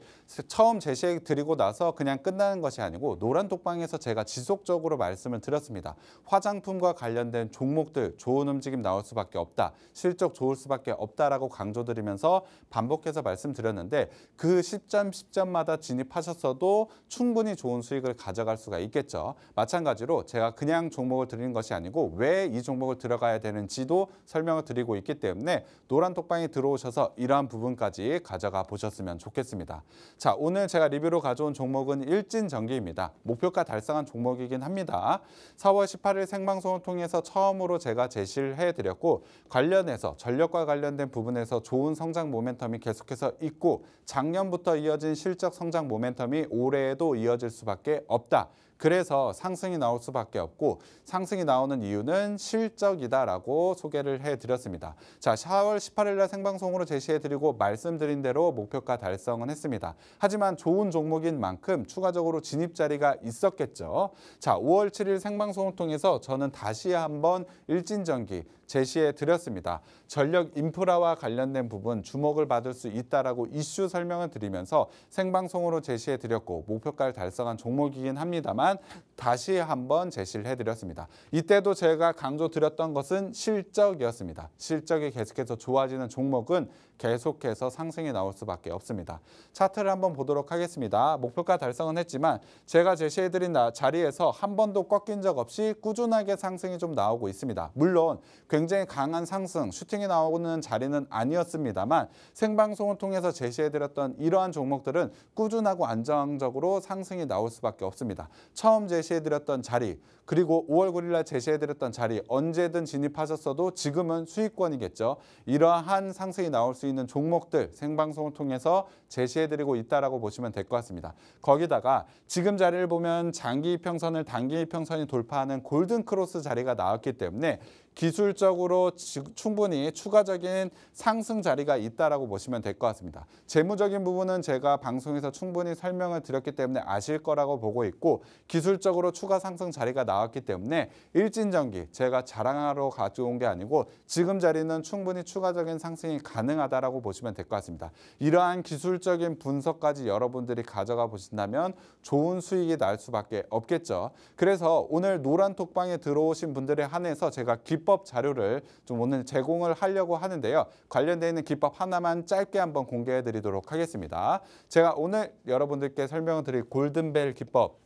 처음 제시해 드리고 나서 그냥 끝나는 것이 아니고 노란톡방에서 제가 지속적으로 말씀을 드렸습니다. 화장품과 관련된 종목들 좋은 움직임 나올 수밖에 없다. 실적 좋을 수밖에 없다라고 강조드리면서 반복해서 말씀드렸는데 그 시점마다 진입하셨어도 충분히 좋은 수익을 가져갈 수가 있겠죠. 마찬가지로 제가 그냥 종목을 드리는 것이 아니고 왜 이 종목을 들어가야 되는지도 설명을 드리고 있기 때문에 노란톡방에 들어오셔서 이러한 부분까지 가져가 보셨으면 좋겠습니다. 자, 오늘 제가 리뷰로 가져온 종목은 일진전기입니다. 목표가 달성한 종목이긴 합니다. 4월 18일 생방송을 통해서 처음으로 제가 제시를 해드렸고 관련해서 전력과 관련된 부분에서 좋은 성장 모멘텀이 계속해서 있고 작년부터 이어진 실적 성장 모멘텀이 올해에도 이어질 수밖에 없다. 그래서 상승이 나올 수밖에 없고 상승이 나오는 이유는 실적이다라고 소개를 해드렸습니다. 자, 4월 18일 날 생방송으로 제시해드리고 말씀드린 대로 목표가 달성은 했습니다. 하지만 좋은 종목인 만큼 추가적으로 진입 자리가 있었겠죠. 자, 5월 7일 생방송을 통해서 저는 다시 한번 일진전기 제시해 드렸습니다. 전력 인프라와 관련된 부분 주목을 받을 수 있다라고 이슈 설명을 드리면서 생방송으로 제시해 드렸고 목표가를 달성한 종목이긴 합니다만 다시 한번 제시를 해드렸습니다. 이때도 제가 강조드렸던 것은 실적이었습니다. 실적이 계속해서 좋아지는 종목은 계속해서 상승이 나올 수밖에 없습니다. 차트를 한번 보도록 하겠습니다. 목표가 달성은 했지만 제가 제시해드린 자리에서 한 번도 꺾인 적 없이 꾸준하게 상승이 좀 나오고 있습니다. 물론 굉장히 강한 상승, 슈팅이 나오는 자리는 아니었습니다만 생방송을 통해서 제시해드렸던 이러한 종목들은 꾸준하고 안정적으로 상승이 나올 수밖에 없습니다. 처음 제시해드렸던 자리, 그리고 5월 9일 날 제시해드렸던 자리 언제든 진입하셨어도 지금은 수익권이겠죠. 이러한 상승이 나올 수 있는 종목들 생방송을 통해서 제시해드리고 있다라고 보시면 될 것 같습니다. 거기다가 지금 자리를 보면 장기 이평선을 단기 이평선이 돌파하는 골든 크로스 자리가 나왔기 때문에 기술적으로 충분히 추가적인 상승 자리가 있다라고 보시면 될 것 같습니다. 재무적인 부분은 제가 방송에서 충분히 설명을 드렸기 때문에 아실 거라고 보고 있고 기술적으로 추가 상승 자리가 나왔기 때문에 일진전기 제가 자랑하러 가져온 게 아니고 지금 자리는 충분히 추가적인 상승이 가능하다라고 보시면 될 것 같습니다. 이러한 기술적인 분석까지 여러분들이 가져가 보신다면 좋은 수익이 날 수밖에 없겠죠. 그래서 오늘 노란톡방에 들어오신 분들에 한해서 제가 기법 자료를 좀 오늘 제공을 하려고 하는데요. 관련되어 있는 기법 하나만 짧게 한번 공개해 드리도록 하겠습니다. 제가 오늘 여러분들께 설명을 드릴 골든벨 기법,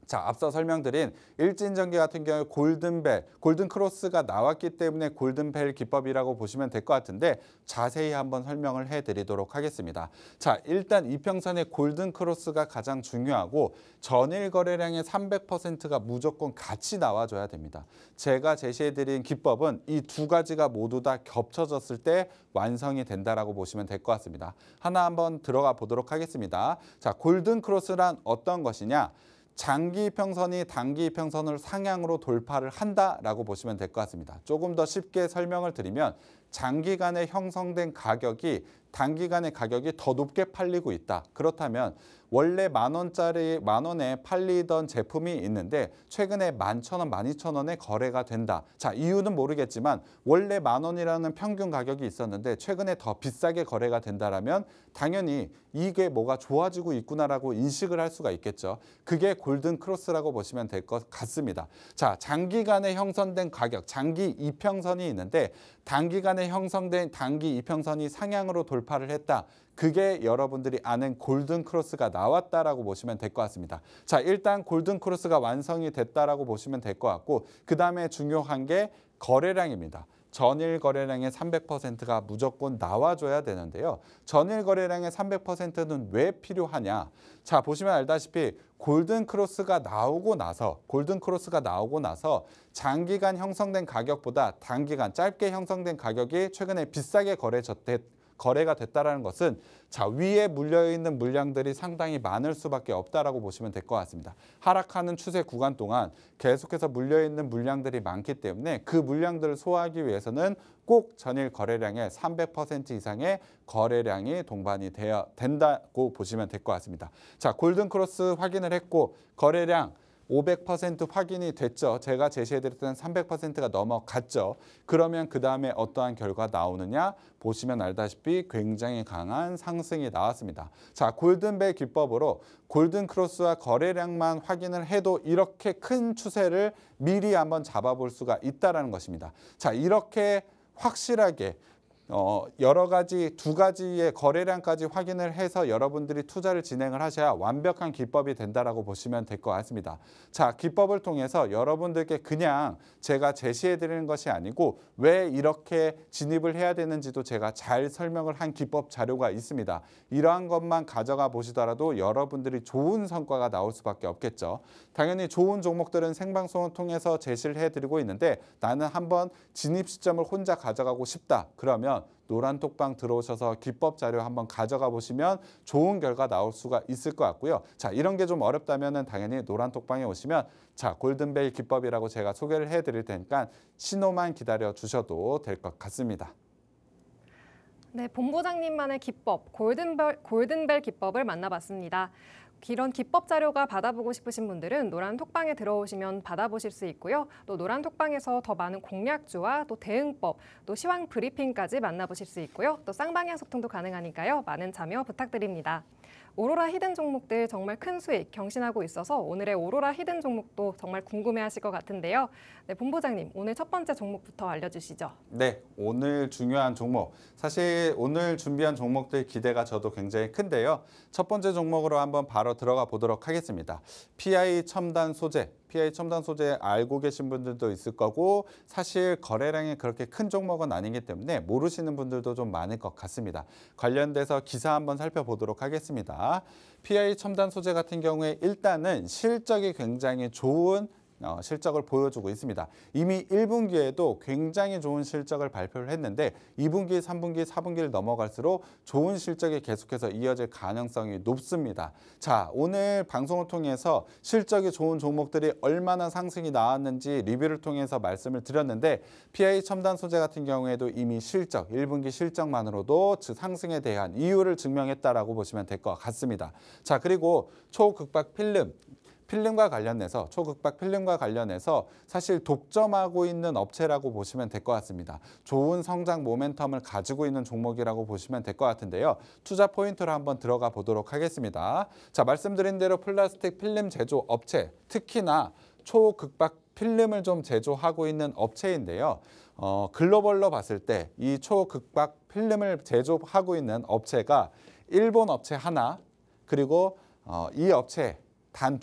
자, 앞서 설명드린 일진전기 같은 경우에 골든벨, 골든크로스가 나왔기 때문에 골든벨 기법이라고 보시면 될 것 같은데 자세히 한번 설명을 해드리도록 하겠습니다. 자, 일단 이평선의 골든크로스가 가장 중요하고 전일 거래량의 300%가 무조건 같이 나와줘야 됩니다. 제가 제시해드린 기법은 이 두 가지가 모두 다 겹쳐졌을 때 완성이 된다라고 보시면 될 것 같습니다. 하나 한번 들어가 보도록 하겠습니다. 자, 골든크로스란 어떤 것이냐? 장기 이평선이 단기 이평선을 상향으로 돌파를 한다라고 보시면 될 것 같습니다. 조금 더 쉽게 설명을 드리면 장기간에 형성된 가격이 단기간의 가격이 더 높게 팔리고 있다. 그렇다면 원래 10,000원짜리 10,000원에 팔리던 제품이 있는데 최근에 11,000원, 12,000원에 거래가 된다. 자, 이유는 모르겠지만 원래 10,000원이라는 평균 가격이 있었는데 최근에 더 비싸게 거래가 된다라면 당연히 이게 뭐가 좋아지고 있구나라고 인식을 할 수가 있겠죠. 그게 골든 크로스라고 보시면 될 것 같습니다. 자, 장기간에 형성된 가격, 장기 이평선이 있는데 단기간에 형성된 단기 이평선이 상향으로 돌파를 했다. 그게 여러분들이 아는 골든 크로스가 나왔다라고 보시면 될 것 같습니다. 자, 일단 골든 크로스가 완성이 됐다라고 보시면 될 것 같고 그다음에 중요한 게 거래량입니다. 전일 거래량의 300%가 무조건 나와줘야 되는데요. 전일 거래량의 300%는 왜 필요하냐? 자, 보시면 알다시피 골든 크로스가 나오고 나서 장기간 형성된 가격보다 단기간 짧게 형성된 가격이 최근에 비싸게 거래가 됐다라는 것은 자, 위에 물려있는 물량들이 상당히 많을 수밖에 없다라고 보시면 될 것 같습니다. 하락하는 추세 구간 동안 계속해서 물려있는 물량들이 많기 때문에 그 물량들을 소화하기 위해서는 꼭 전일 거래량의 300% 이상의 거래량이 동반이 된다고 보시면 될 것 같습니다. 자, 골든 크로스 확인을 했고 거래량 500% 확인이 됐죠. 제가 제시해드렸던 300%가 넘어갔죠. 그러면 그 다음에 어떠한 결과 나오느냐? 보시면 알다시피 굉장히 강한 상승이 나왔습니다. 자, 골든벨 기법으로 골든 크로스와 거래량만 확인을 해도 이렇게 큰 추세를 미리 한번 잡아볼 수가 있다는 것입니다. 자, 이렇게 확실하게 여러 가지 두 가지의 거래량까지 확인을 해서 여러분들이 투자를 진행을 하셔야 완벽한 기법이 된다라고 보시면 될 것 같습니다. 자, 기법을 통해서 여러분들께 그냥 제가 제시해 드리는 것이 아니고 왜 이렇게 진입을 해야 되는지도 제가 잘 설명을 한 기법 자료가 있습니다. 이러한 것만 가져가 보시더라도 여러분들이 좋은 성과가 나올 수밖에 없겠죠. 당연히 좋은 종목들은 생방송을 통해서 제시를 해드리고 있는데 나는 한번 진입 시점을 혼자 가져가고 싶다. 그러면 노란톡방 들어오셔서 기법 자료 한번 가져가 보시면 좋은 결과 나올 수가 있을 것 같고요. 자, 이런 게 좀 어렵다면 당연히 노란톡방에 오시면 자, 골든벨 기법이라고 제가 소개를 해드릴 테니까 신호만 기다려 주셔도 될 것 같습니다. 네, 본부장님만의 기법, 골든벨 기법을 만나봤습니다. 이런 기법 자료가 받아보고 싶으신 분들은 노란 톡방에 들어오시면 받아보실 수 있고요. 또 노란 톡방에서 더 많은 공략주와 또 대응법, 또 시황 브리핑까지 만나보실 수 있고요. 또 쌍방향 소통도 가능하니까요. 많은 참여 부탁드립니다. 오로라 히든 종목들 정말 큰 수익 경신하고 있어서 오늘의 오로라 히든 종목도 정말 궁금해하실 것 같은데요. 네, 본부장님, 오늘 첫 번째 종목부터 알려주시죠. 네, 오늘 중요한 종목. 사실 오늘 준비한 종목들 기대가 저도 굉장히 큰데요. 첫 번째 종목으로 한번 바로 들어가 보도록 하겠습니다. PI 첨단 소재. PI 첨단 소재 알고 계신 분들도 있을 거고 사실 거래량이 그렇게 큰 종목은 아니기 때문에 모르시는 분들도 좀 많을 것 같습니다. 관련돼서 기사 한번 살펴보도록 하겠습니다. PI 첨단 소재 같은 경우에 일단은 실적이 굉장히 좋은 실적을 보여주고 있습니다. 이미 1분기에도 굉장히 좋은 실적을 발표를 했는데 2분기, 3분기, 4분기를 넘어갈수록 좋은 실적이 계속해서 이어질 가능성이 높습니다. 자, 오늘 방송을 통해서 실적이 좋은 종목들이 얼마나 상승이 나왔는지 리뷰를 통해서 말씀을 드렸는데 PI 첨단 소재 같은 경우에도 이미 실적, 1분기 실적만으로도 상승에 대한 이유를 증명했다라고 보시면 될 것 같습니다. 자, 그리고 초극박 필름과 관련해서 초극박 필름과 관련해서 사실 독점하고 있는 업체라고 보시면 될 것 같습니다. 좋은 성장 모멘텀을 가지고 있는 종목이라고 보시면 될 것 같은데요. 투자 포인트로 한번 들어가 보도록 하겠습니다. 자, 말씀드린 대로 플라스틱 필름 제조 업체, 특히나 초극박 필름을 좀 제조하고 있는 업체인데요. 글로벌로 봤을 때 이 초극박 필름을 제조하고 있는 업체가 일본 업체 하나, 그리고 이 업체 단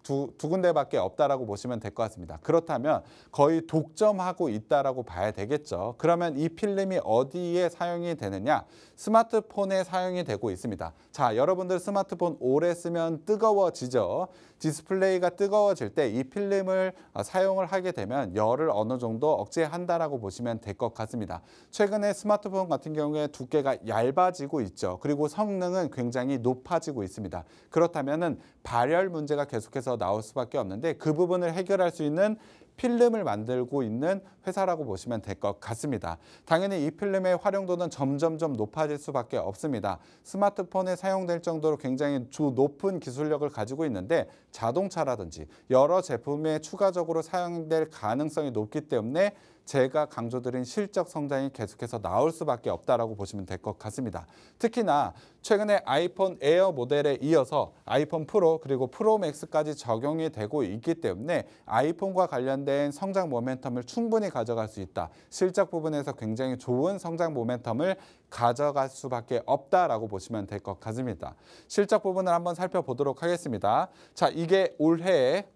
두 군데밖에 없다라고 보시면 될 것 같습니다. 그렇다면 거의 독점하고 있다라고 봐야 되겠죠. 그러면 이 필름이 어디에 사용이 되느냐? 스마트폰에 사용이 되고 있습니다. 자, 여러분들 스마트폰 오래 쓰면 뜨거워지죠. 디스플레이가 뜨거워질 때 이 필름을 사용을 하게 되면 열을 어느 정도 억제한다라고 보시면 될 것 같습니다. 최근에 스마트폰 같은 경우에 두께가 얇아지고 있죠. 그리고 성능은 굉장히 높아지고 있습니다. 그렇다면은 발열 문제가 계속해서 나올 수밖에 없는데 그 부분을 해결할 수 있는 필름을 만들고 있는 회사라고 보시면 될 것 같습니다. 당연히 이 필름의 활용도는 점점점 높아질 수밖에 없습니다. 스마트폰에 사용될 정도로 굉장히 높은 기술력을 가지고 있는데 자동차라든지 여러 제품에 추가적으로 사용될 가능성이 높기 때문에 제가 강조드린 실적 성장이 계속해서 나올 수밖에 없다라고 보시면 될 것 같습니다. 특히나 최근에 아이폰 에어 모델에 이어서 아이폰 프로 그리고 프로 맥스까지 적용이 되고 있기 때문에 아이폰과 관련된 성장 모멘텀을 충분히 가져갈 수 있다. 실적 부분에서 굉장히 좋은 성장 모멘텀을 가져갈 수밖에 없다라고 보시면 될 것 같습니다. 실적 부분을 한번 살펴보도록 하겠습니다. 자, 이게 올해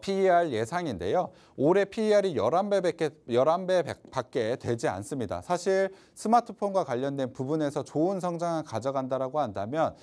PER 예상인데요. 올해 PER이 11배밖에 되지 않습니다. 사실 스마트폰과 관련된 부분에서 좋은 성장을 가져간다고 한다면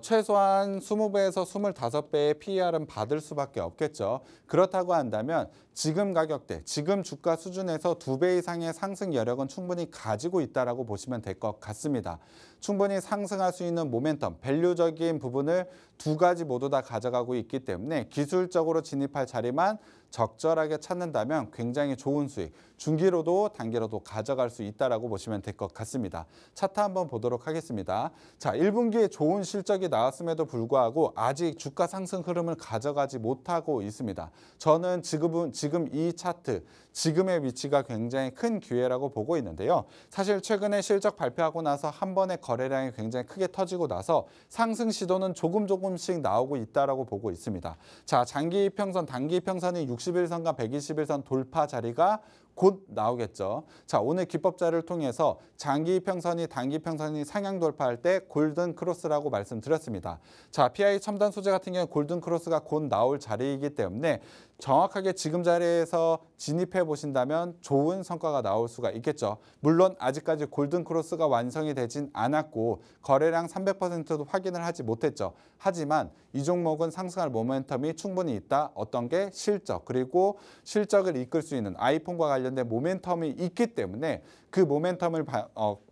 최소한 20배에서 25배의 PER은 받을 수밖에 없겠죠. 그렇다고 한다면 지금 가격대, 지금 주가 수준에서 2배 이상의 상승 여력은 충분히 가지고 있다고 보시면 될 것 같습니다. 충분히 상승할 수 있는 모멘텀, 밸류적인 부분을 두 가지 모두 다 가져가고 있기 때문에 기술적으로 진입할 자리만 적절하게 찾는다면 굉장히 좋은 수익, 중기로도 단기로도 가져갈 수 있다고 보시면 될 것 같습니다. 차트 한번 보도록 하겠습니다. 자, 1분기에 좋은 실적이 나왔음에도 불구하고 아직 주가 상승 흐름을 가져가지 못하고 있습니다. 저는 지금 이 차트, 지금의 위치가 굉장히 큰 기회라고 보고 있는데요. 사실 최근에 실적 발표하고 나서 한 번에 거래량이 굉장히 크게 터지고 나서 상승 시도는 조금씩 나오고 있다고 보고 있습니다. 자, 장기 이평선, 단기 이평선이 60일선과 120일선 돌파 자리가 곧 나오겠죠. 자, 오늘 기법자를 통해서 장기 이평선이 단기 이평선이 상향 돌파할 때 골든 크로스라고 말씀드렸습니다. 자, PI 첨단 소재 같은 경우 골든 크로스가 곧 나올 자리이기 때문에 정확하게 지금 자리에서 진입해 보신다면 좋은 성과가 나올 수가 있겠죠. 물론 아직까지 골든 크로스가 완성이 되진 않았고 거래량 300%도 확인을 하지 못했죠. 하지만 이 종목은 상승할 모멘텀이 충분히 있다. 어떤 게 실적, 그리고 실적을 이끌 수 있는 아이폰과 관련된 모멘텀이 있기 때문에 그 모멘텀을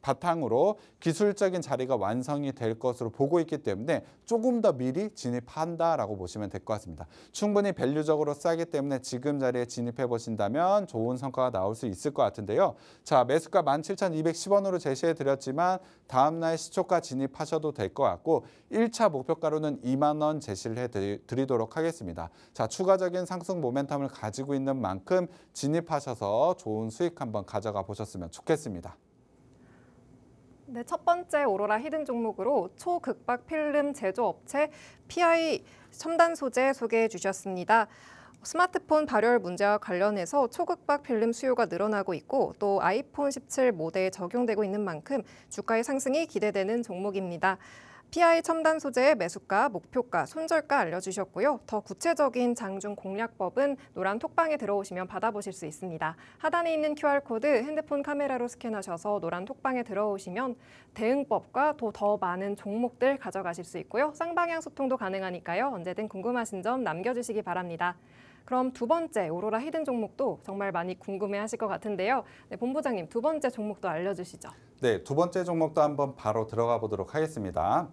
바탕으로 기술적인 자리가 완성이 될 것으로 보고 있기 때문에 조금 더 미리 진입한다라고 보시면 될 것 같습니다. 충분히 밸류적으로 싸기 때문에 지금 자리에 진입해 보신다면 좋은 성과가 나올 수 있을 것 같은데요. 자, 매수가 17,210원으로 제시해 드렸지만 다음날 시초가 진입하셔도 될 것 같고 1차 목표가로는 2만 원 제시를 해 드리도록 하겠습니다. 자, 추가적인 상승 모멘텀을 가지고 있는 만큼 진입하셔서 좋은 수익 한번 가져가 보셨으면 좋겠습니다. 네, 첫 번째 오로라 히든 종목으로 초극박 필름 제조업체 PI 첨단 소재 소개해 주셨습니다. 스마트폰 발열 문제와 관련해서 초극박 필름 수요가 늘어나고 있고 또 아이폰 17 모델에 적용되고 있는 만큼 주가의 상승이 기대되는 종목입니다. PI 첨단 소재의 매수가, 목표가, 손절가 알려주셨고요. 더 구체적인 장중 공략법은 노란 톡방에 들어오시면 받아보실 수 있습니다. 하단에 있는 QR코드 핸드폰 카메라로 스캔하셔서 노란 톡방에 들어오시면 대응법과 또 더 많은 종목들 가져가실 수 있고요. 쌍방향 소통도 가능하니까요. 언제든 궁금하신 점 남겨주시기 바랍니다. 그럼 두 번째 오로라 히든 종목도 정말 많이 궁금해하실 것 같은데요. 네, 본부장님 두 번째 종목도 알려주시죠. 네, 두 번째 종목도 한번 바로 들어가 보도록 하겠습니다.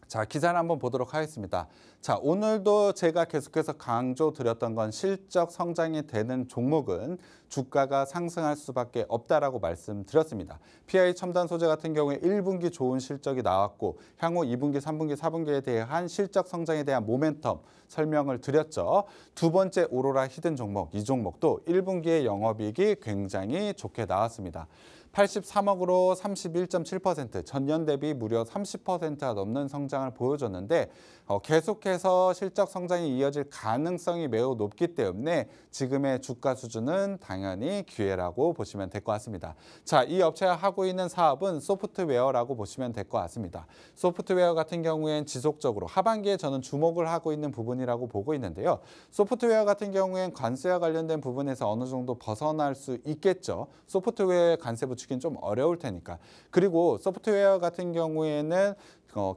자, 기사를 한번 보도록 하겠습니다. 자, 오늘도 제가 계속해서 강조드렸던 건 실적 성장이 되는 종목은 주가가 상승할 수밖에 없다라고 말씀드렸습니다. PI 첨단 소재 같은 경우에 1분기 좋은 실적이 나왔고 향후 2분기, 3분기, 4분기에 대한 실적 성장에 대한 모멘텀 설명을 드렸죠. 두 번째 오로라 히든 종목, 이 종목도 1분기의 영업이익이 굉장히 좋게 나왔습니다. 83억으로 31.7%, 전년 대비 무려 30%가 넘는 성장을 보여줬는데 계속해서 실적 성장이 이어질 가능성이 매우 높기 때문에 지금의 주가 수준은 당연히 기회라고 보시면 될 것 같습니다. 자, 이 업체가 하고 있는 사업은 소프트웨어라고 보시면 될 것 같습니다. 소프트웨어 같은 경우엔 지속적으로 하반기에 저는 주목을 하고 있는 부분이라고 보고 있는데요. 소프트웨어 같은 경우엔 관세와 관련된 부분에서 어느 정도 벗어날 수 있겠죠. 소프트웨어에 관세 붙이기는 좀 어려울 테니까. 그리고 소프트웨어 같은 경우에는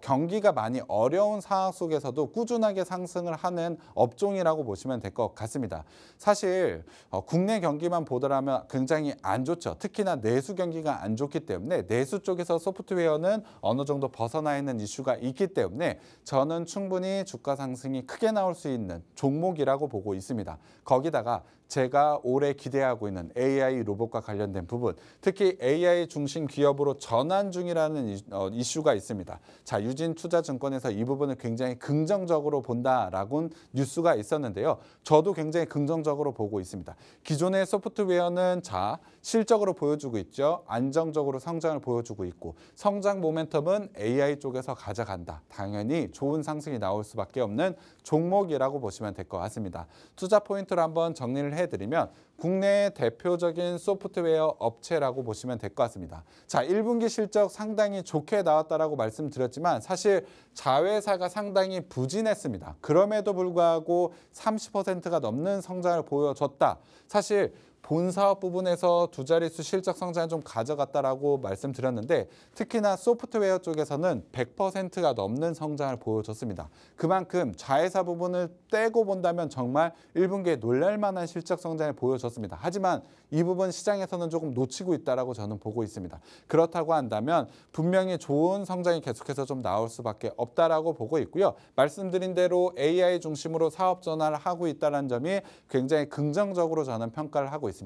경기가 많이 어려운 상황 속에서도 꾸준하게 상승을 하는 업종이라고 보시면 될 것 같습니다. 사실 국내 경기만 보더라면 굉장히 안 좋죠. 특히나 내수 경기가 안 좋기 때문에 내수 쪽에서 소프트웨어는 어느 정도 벗어나 있는 이슈가 있기 때문에 저는 충분히 주가 상승이 크게 나올 수 있는 종목이라고 보고 있습니다. 거기다가 제가 올해 기대하고 있는 AI 로봇과 관련된 부분, 특히 AI 중심 기업으로 전환 중이라는 이슈가 있습니다. 자, 유진투자증권에서 이 부분을 굉장히 긍정적으로 본다라고 뉴스가 있었는데요. 저도 굉장히 긍정적으로 보고 있습니다. 기존의 소프트웨어는 자, 실적으로 보여주고 있죠. 안정적으로 성장을 보여주고 있고 성장 모멘텀은 AI 쪽에서 가져간다. 당연히 좋은 상승이 나올 수밖에 없는 종목이라고 보시면 될 것 같습니다. 투자 포인트를 한번 정리를 해드리면 국내의 대표적인 소프트웨어 업체라고 보시면 될 것 같습니다. 자, 1분기 실적 상당히 좋게 나왔다라고 말씀드렸지만 사실 자회사가 상당히 부진했습니다. 그럼에도 불구하고 30%가 넘는 성장을 보여줬다. 사실 본 사업 부분에서 두 자릿수 실적 성장을 좀 가져갔다라고 말씀드렸는데 특히나 소프트웨어 쪽에서는 100%가 넘는 성장을 보여줬습니다. 그만큼 자회사 부분을 떼고 본다면 정말 1분기에 놀랄만한 실적 성장을 보여줬습니다. 하지만 이 부분 시장에서는 조금 놓치고 있다라고 저는 보고 있습니다. 그렇다고 한다면 분명히 좋은 성장이 계속해서 좀 나올 수밖에 없다라고 보고 있고요. 말씀드린 대로 AI 중심으로 사업 전환을 하고 있다는 점이 굉장히 긍정적으로 저는 평가를 하고 있습니다.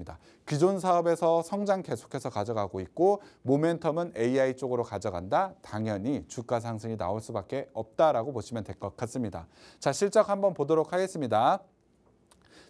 기존 사업에서 성장 계속해서 가져가고 있고 모멘텀은 AI 쪽으로 가져간다. 당연히 주가 상승이 나올 수밖에 없다라고 보시면 될 것 같습니다. 자, 실적 한번 보도록 하겠습니다.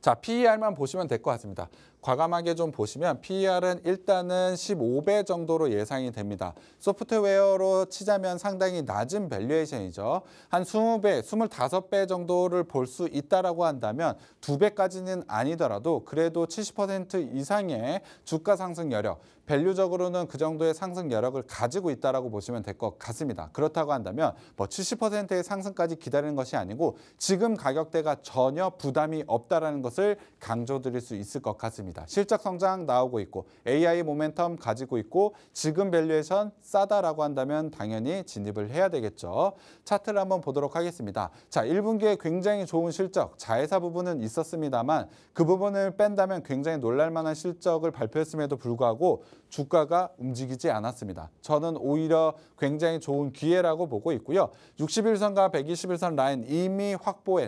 자, PER만 보시면 될 것 같습니다. 과감하게 좀 보시면 PER은 일단은 15배 정도로 예상이 됩니다. 소프트웨어로 치자면 상당히 낮은 밸류에이션이죠. 한 20배, 25배 정도를 볼 수 있다라고 한다면 2배까지는 아니더라도 그래도 70% 이상의 주가 상승 여력, 밸류적으로는 그 정도의 상승 여력을 가지고 있다라고 보시면 될 것 같습니다. 그렇다고 한다면 뭐 70%의 상승까지 기다리는 것이 아니고 지금 가격대가 전혀 부담이 없다라는 것을 강조드릴 수 있을 것 같습니다. 실적 성장 나오고 있고 AI 모멘텀 가지고 있고 지금 밸류에이션 싸다라고 한다면 당연히 진입을 해야 되겠죠. 차트를 한번 보도록 하겠습니다. 자, 1분기에 굉장히 좋은 실적, 자회사 부분은 있었습니다만 그 부분을 뺀다면 굉장히 놀랄만한 실적을 발표했음에도 불구하고 주가가 움직이지 않았습니다. 저는 오히려 굉장히 좋은 기회라고 보고 있고요. 61선과 121선 라인 이미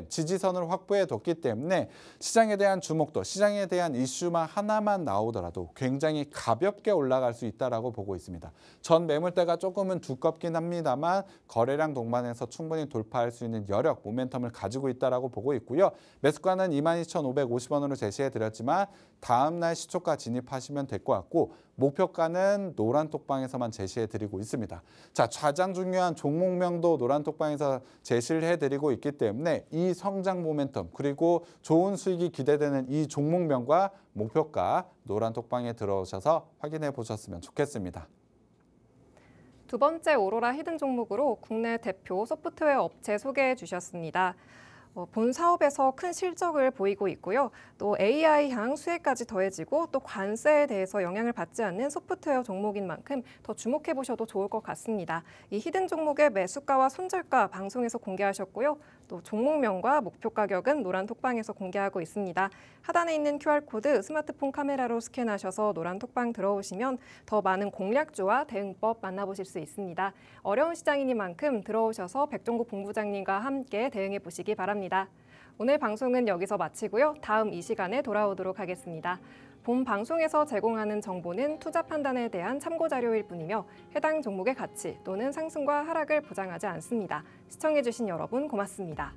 지지선을 확보해뒀기 때문에 시장에 대한 주목도, 시장에 대한 이슈만 하나만 나오더라도 굉장히 가볍게 올라갈 수 있다라고 보고 있습니다. 전 매물대가 조금은 두껍긴 합니다만 거래량 동반해서 충분히 돌파할 수 있는 여력, 모멘텀을 가지고 있다라고 보고 있고요. 매수가는 22,550원으로 제시해드렸지만 다음 날 시초가 진입하시면 될 것 같고 목표가는 노란 톡방에서만 제시해드리고 있습니다. 자, 가장 중요한 종목명도 노란 톡방에서 제시를 해드리고 있기 때문에 이 성장 모멘텀 그리고 좋은 수익이 기대되는 이 종목명과 목표가 노란 톡방에 들어오셔서 확인해 보셨으면 좋겠습니다. 두 번째 오로라 히든 종목으로 국내 대표 소프트웨어 업체 소개해 주셨습니다. 본 사업에서 큰 실적을 보이고 있고요. 또 AI향 수혜까지 더해지고 또 관세에 대해서 영향을 받지 않는 소프트웨어 종목인 만큼 더 주목해 보셔도 좋을 것 같습니다. 이 히든 종목의 매수가와 손절가 방송에서 공개하셨고요. 또 종목명과 목표 가격은 노란 톡방에서 공개하고 있습니다. 하단에 있는 QR코드 스마트폰 카메라로 스캔하셔서 노란 톡방 들어오시면 더 많은 공략주와 대응법 만나보실 수 있습니다. 어려운 시장이니만큼 들어오셔서 백종국 본부장님과 함께 대응해 보시기 바랍니다. 오늘 방송은 여기서 마치고요. 다음 이 시간에 돌아오도록 하겠습니다. 본 방송에서 제공하는 정보는 투자 판단에 대한 참고 자료일 뿐이며 해당 종목의 가치 또는 상승과 하락을 보장하지 않습니다. 시청해주신 여러분 고맙습니다.